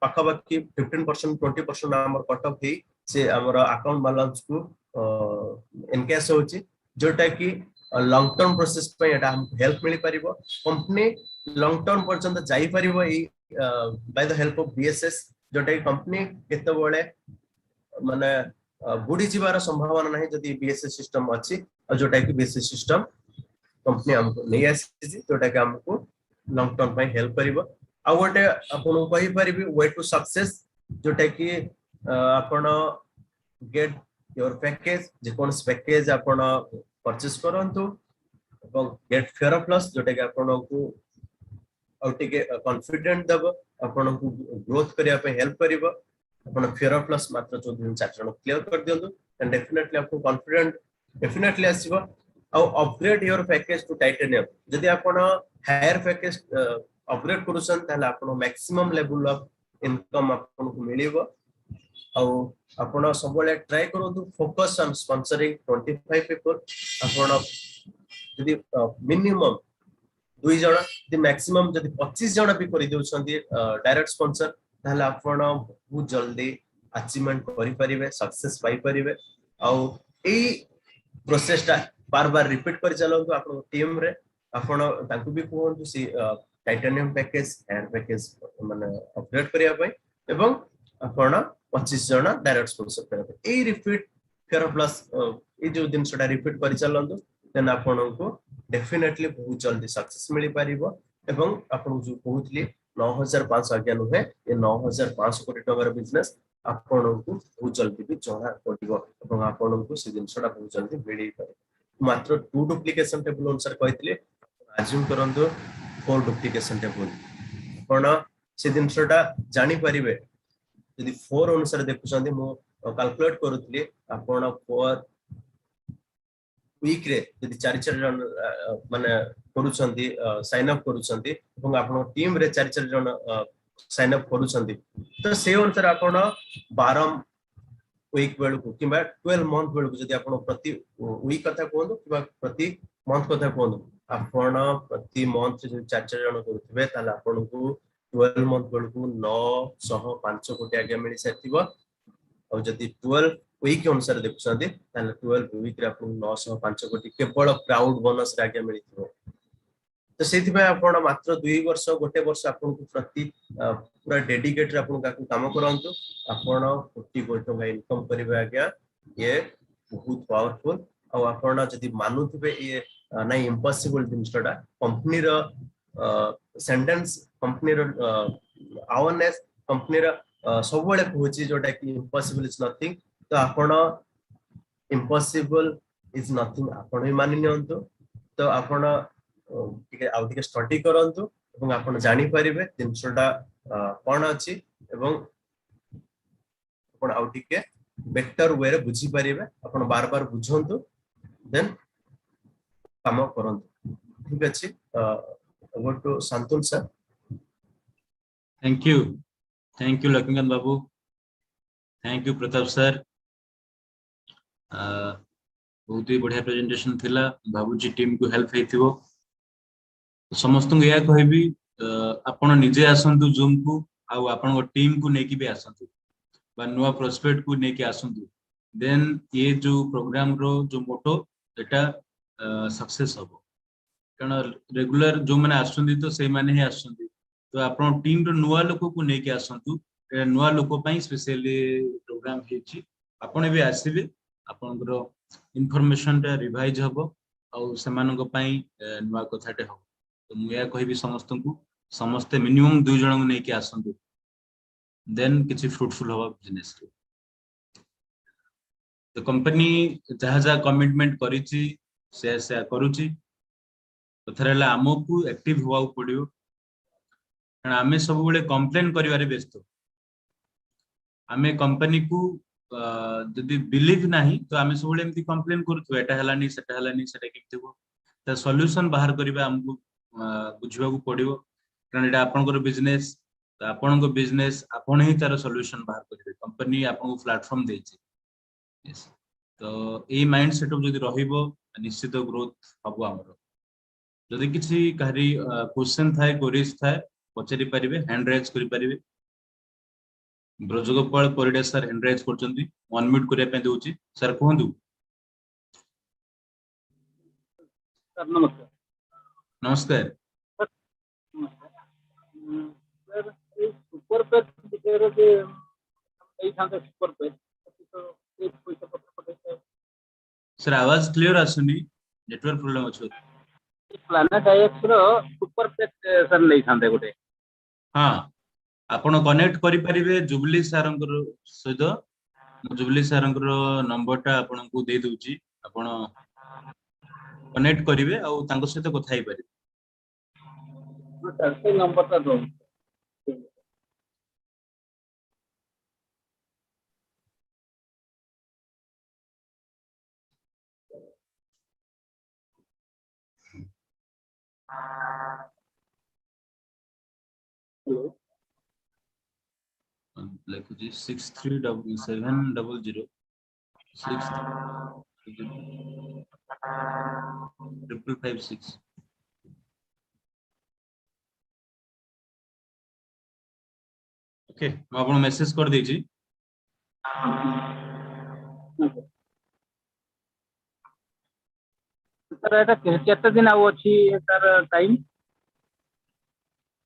पाखाबाकी 15% 20% हमर कट ऑफ हे से हमर अकाउंट बैलेंस को एनकैश होची जोटा कि लॉन्ग टर्म प्रोसेस पे एटा हम हेल्प मिली परिबो कंपनी लॉन्ग टर्म पर्यंत जाई परिबो ई by the help of BSS जोटा कि कंपनी केते बळे माने बुडी जीवार संभावना नाही जदी बीएसएस सिस्टम अछि और जोटा कि बीएसएस सिस्टम कंपनी हमको नै आसी जोटा कि हमको लॉन्ग टर्म पे हेल्प परिबो आ गोटे आपन कहि परिबी वे टू सक्सेस जोटा कि आपन get your package J cone package आपन परचेस करंतु এবং गेट फेयर प्लस जोटा कि आपन को औटिके कॉन्फिडेंट दब आपन को ग्रोथ करिया पे हेल्प करिवो आपन फेयर प्लस मात्र 14 दिन 4 जण क्लियर कर दियंतु एंड डेफिनेटली आपको कॉन्फिडेंट डेफिनेटली आसीबो आ upgrade your package to titanium जदि आपन हायर पैकेज अपग्रेड करूछन ताले आपन मैक्सिमम लेवल ऑफ इनकम आपन को मिलिबो आ आपन सबले ट्राई करंतु फोकस ऑन स्पॉन्सरिंग 25 पीपल आपन जदि मिनिमम 2 जण जदि मैक्सिमम जदि 25 जण भी करि देउछंती डायरेक्ट स्पॉन्सर ताले आपन बहुत जल्दी अचीवमेंट करि परिबे सक्सेस पाई परिबे आ एई प्रोसेस ता बार बार रिपीट कर चलंतु आपन टीम रे आपन ताकू भी कोहंतु सी टाइटेनियम पैकेज एंड पैकेज माने अपग्रेड करिया पई एवं आपन 25 जण डायरेक्ट स्पॉन्सर करबे ए रिपीट फेयर प्लस ए जो दिन सटा रिपीट कर चलंतु देन आपन को डेफिनेटली बहुत जल्दी सक्सेस मिली परिबो एवं आपन जो कहउतली 9500 आज्ञा नुहे ए 9500 कोटी टंकार बिजनेस आपन को बहुत जल्दी भी जणा पडिबो एवं आपन को से दिन सटा बहुत जल्दी मिली पारे मात्र 2 डुप्लीकेशन टेबल अनुसार कहइतले अज्यूम करंतु 4 डुप्लीकेशन टेबल पण से दिन सटा जानि परिबे यदि 4 अनुसार देखुछंती मो कैलकुलेट करूतली आपण पर वीक रे यदि 4 जण माने करूछंती साइन अप करूछंती এবং आपण टीम रे 4 जण साइन अप करूछंती तो से अनुसार आपण 12 वीक बेल को किबा 12 मंथ बेल को यदि आपण प्रति वीक कथा कोन किबा प्रति मंथ कथा कोन आपण प्रति मंथ जो 4 जण करूथिबे ताला आपण को 12 मंथ बेल को 905 कोटी आगे मिली सथिबो और जदि 12 वीक अनुसार देखुछंती ताले 12 वीक रे आपण 905 कोटी केवल क्राउड बोनस रे आगे मिलिथिबो तो सेति में आपण मात्र 2 वर्ष गोटे वर्ष आपण को प्रति पूरा डेडिकेट रे आपण का काम करंतु आपण 40 कोटी टका इनकम करिवे आज्ञा ये बहुत पावरफुल और आपण जदि मानुथिबे ये नाही इम्पॉसिबल दिनस्टडा कंपनी रो सेंटेंस कंपनी रो अवेयरनेस कंपनी रो सब बेले कहूची जोटा कि इम्पॉसिबल इज नथिंग तो आपण इम्पॉसिबल इज नथिंग आपण ही मानि नियंतु तो आपण टिके आउ टिके स्टडी करंतु एवं आपण जानि परिबे दिनसटा कोन अछि एवं आपण आउ टिके बेटर वे रे बुझी परिबे आपण बार बार बुझंतु देन काम करंतु ठीक अछि over to Santosh sir thank you Laxmikant बाबू थैंक यू प्रताप सर बहुत ही बढ़िया प्रेजेंटेशन थिला भाबुची टीम को हेल्प हेतिबो समस्त को या कहबी आपण निजे आसंतु जूम को आ आपण टीम को नेकी भी आसंतु बा नुआ प्रोस्पेक्ट को नेकी आसंतु देन ये जो प्रोग्राम रो जो मोटो एटा सक्सेस हो कारण रेगुलर जो माने आसुंदी तो से माने ही आसुंदी तो आपण टीम रो नुआ लोक को नेकी आसंतु नुआ लोक पई स्पेशली प्रोग्राम हेची आपण भी आसीबे आपनकर इन्फॉर्मेशन टा रिवाइज हबो और सेमानक पई नुआ कथाटे हो तो मुया कहबी समस्त को समस्त मिनिमम 2 जण को नेकी आसंतु देन किछि फ्रूटफुल हबा बिजनेस रे तो कंपनी जहा जहा कमिटमेंट करिछि से करूछि तो थरेला हमकु एक्टिव हुआ पड़ियो कारण आमे सब बेले कंप्लेन करिवारे व्यस्त आमे कंपनी को जदि बिलीव नाही तो आमे सब बेले एमती कंप्लेन करथु एटा हलानी सेटा किथिबो त सॉल्यूशन बाहर करिबा हमकु बुझिबा को पड़ियो कारण एटा आपनकर बिजनेस तो आपनको बिजनेस आपण ही तार सॉल्यूशन बाहर करिवे कंपनी आपनको प्लेटफॉर्म देछि यस तो ए माइंड सेटअप जदि रहिबो निश्चित ग्रोथ हबो हमरो जदि किसी कहारी क्वेश्चन थाए क्वेरीज थाए पचारि परिबे हैंड रेज करि परिबे Brajagopal Parida sir hand raise करचंदी अनम्यूट करिया पे दोछि सर कहंदु सर नमस्कार नमस्कार सर सुपर पेज विषय जे एई थांते सुपर पेज तो एक पैसा पत्र पठे सर आवाज क्लियर आसुनी नेटवर्क प्रॉब्लम अछि प्लानेट आईएक्स रो सुपर पेज सर नै थांते गोटे हां आपण कनेक्ट करि परिबे जुबली सरंकर सहित जुबली सरंकर नंबर टा आपण को दे दोछि आपण कनेक्ट करिवे आ तांको सहित କଥା हेइ परिबे सर से नंबर ता दो हेलो लिखुछि 63700 65556 ओके मैं आपन मेसेज कर देछि सर एटा केते दिन आउ अछि सर टाइम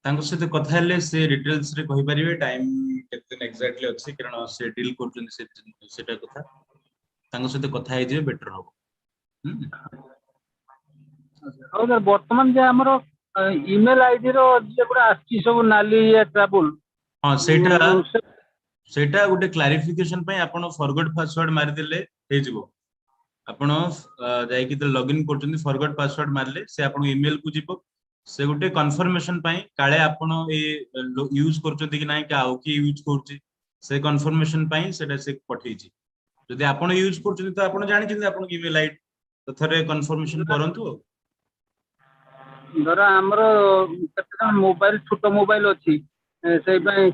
तांको सहित कथा हेले से डिटेल्स रे कहि परिबे टाइम केते दिन एक्जेक्टली अछि कारण से डील करचुन से सेटा कथा तांको सहित कथा हे जे बेटर हो और सर वर्तमान जे हमरो ईमेल आईडी रो जे गुडा आछि सब नाली या ट्रैवल हां सेटा गुटे क्लैरिफिकेशन पय आपण फॉरगॉट पासवर्ड मारि देले हे जिवो आपण जाय कि लॉगिन करचुन फॉरगॉट पासवर्ड मारले से आपण ईमेल को जिवो से गुटे कंफर्मेशन पय काळे आपण ए यूज करचुन कि नाही का आउ की यूज करची से कंफर्मेशन पय सेटा से पठेची जदि आपण यूज करचुन तो आपण जानि कि आपण ईमेल आईडी तो थरे कंफर्मेशन करंतु धरा हमरो केते मोबाइल छोटो मोबाइल अछि सेइ पय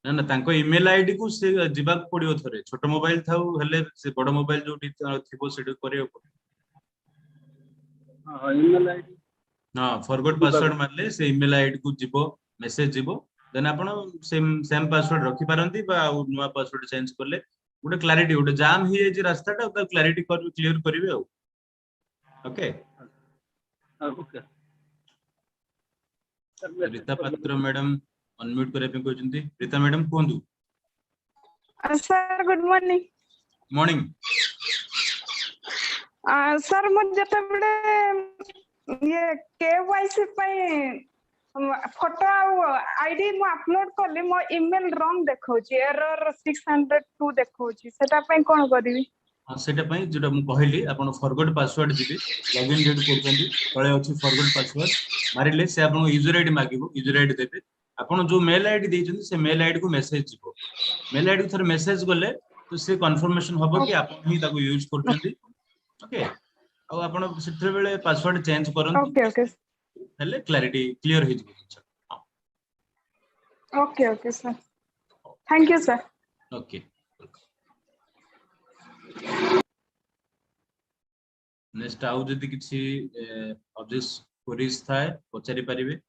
ना ना तांको ईमेल आईडी को से जिबा पड़ियो थरे छोटो मोबाइल थाउ हेले से बड़ मोबाइल जोटी थिबो सेट करियो हां ईमेल आईडी हां फॉरगॉट पासवर्ड मारले से ईमेल आईडी को जिवो मेसेज जिवो देन आपण सेम पासवर्ड रखि पारंती बा नुवा पासवर्ड चेंज करले गुटे क्लैरिटी गुटे जाम ही जे रास्ताटा त क्लैरिटी कर क्लियर करिवे ओके ओके रीता पात्र मैडम अनम्यूट करे पे कहउचंती रीता मैडम कोंदु sir good morning morning sir मु जते बडे ये केवाईसी पई फोटो आईडी मु अपलोड करली मो ईमेल रॉन्ग देखौची एरर 602 देखौची सेटा पई कोन करबी हां सेटा पई जेटा मु कहली आपण फॉरगॉट पासवर्ड जिबे लॉगिन जेड करचंती तळे अछि फॉरगॉट पासवर्ड मारिले से आपण यूजर आईडी मागिबो यूजर आईडी देबे आपण जो मेल आईडी देचंती से मेल आईडी को मेसेज जिवो मेल आईडी थर मेसेज गले तो से कंफर्मेशन होबो कि आपण ही ताको यूज करचंती ओके आ आपण सिथरे बेले पासवर्ड चेंज करंतु ओके ओके हेले क्लैरिटी क्लियर हे जिवो okay okay sir thank you sir okay next आउ जदि किछि ऑब्जेक्ट्स क्वेरीज थाए पचारि परिबे।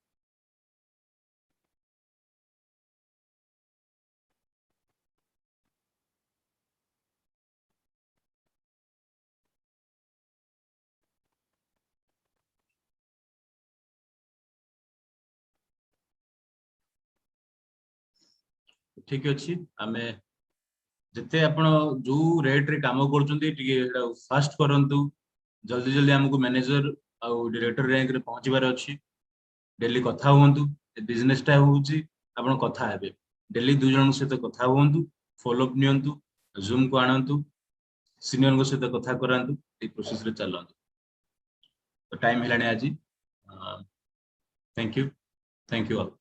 ठीक अछि आमे जते आपण जो रेट रे काम करछन्ती टिके एटा फास्ट करंतु जल्दी जल्दी हमको मैनेजर आ डायरेक्टर रैंक रे पहुंचबार अछि। डेली कथा हुंतु बिजनेस टा होउची आपण कथा हेबे डेली दु जन से कथा हुंतु फॉलो अप नियंतु जूम को आनंतु सीनियर को सहित कथा करांतु ए प्रोसेस रे चलंतु। तो टाइम हेलाने आज थैंक यू ऑल।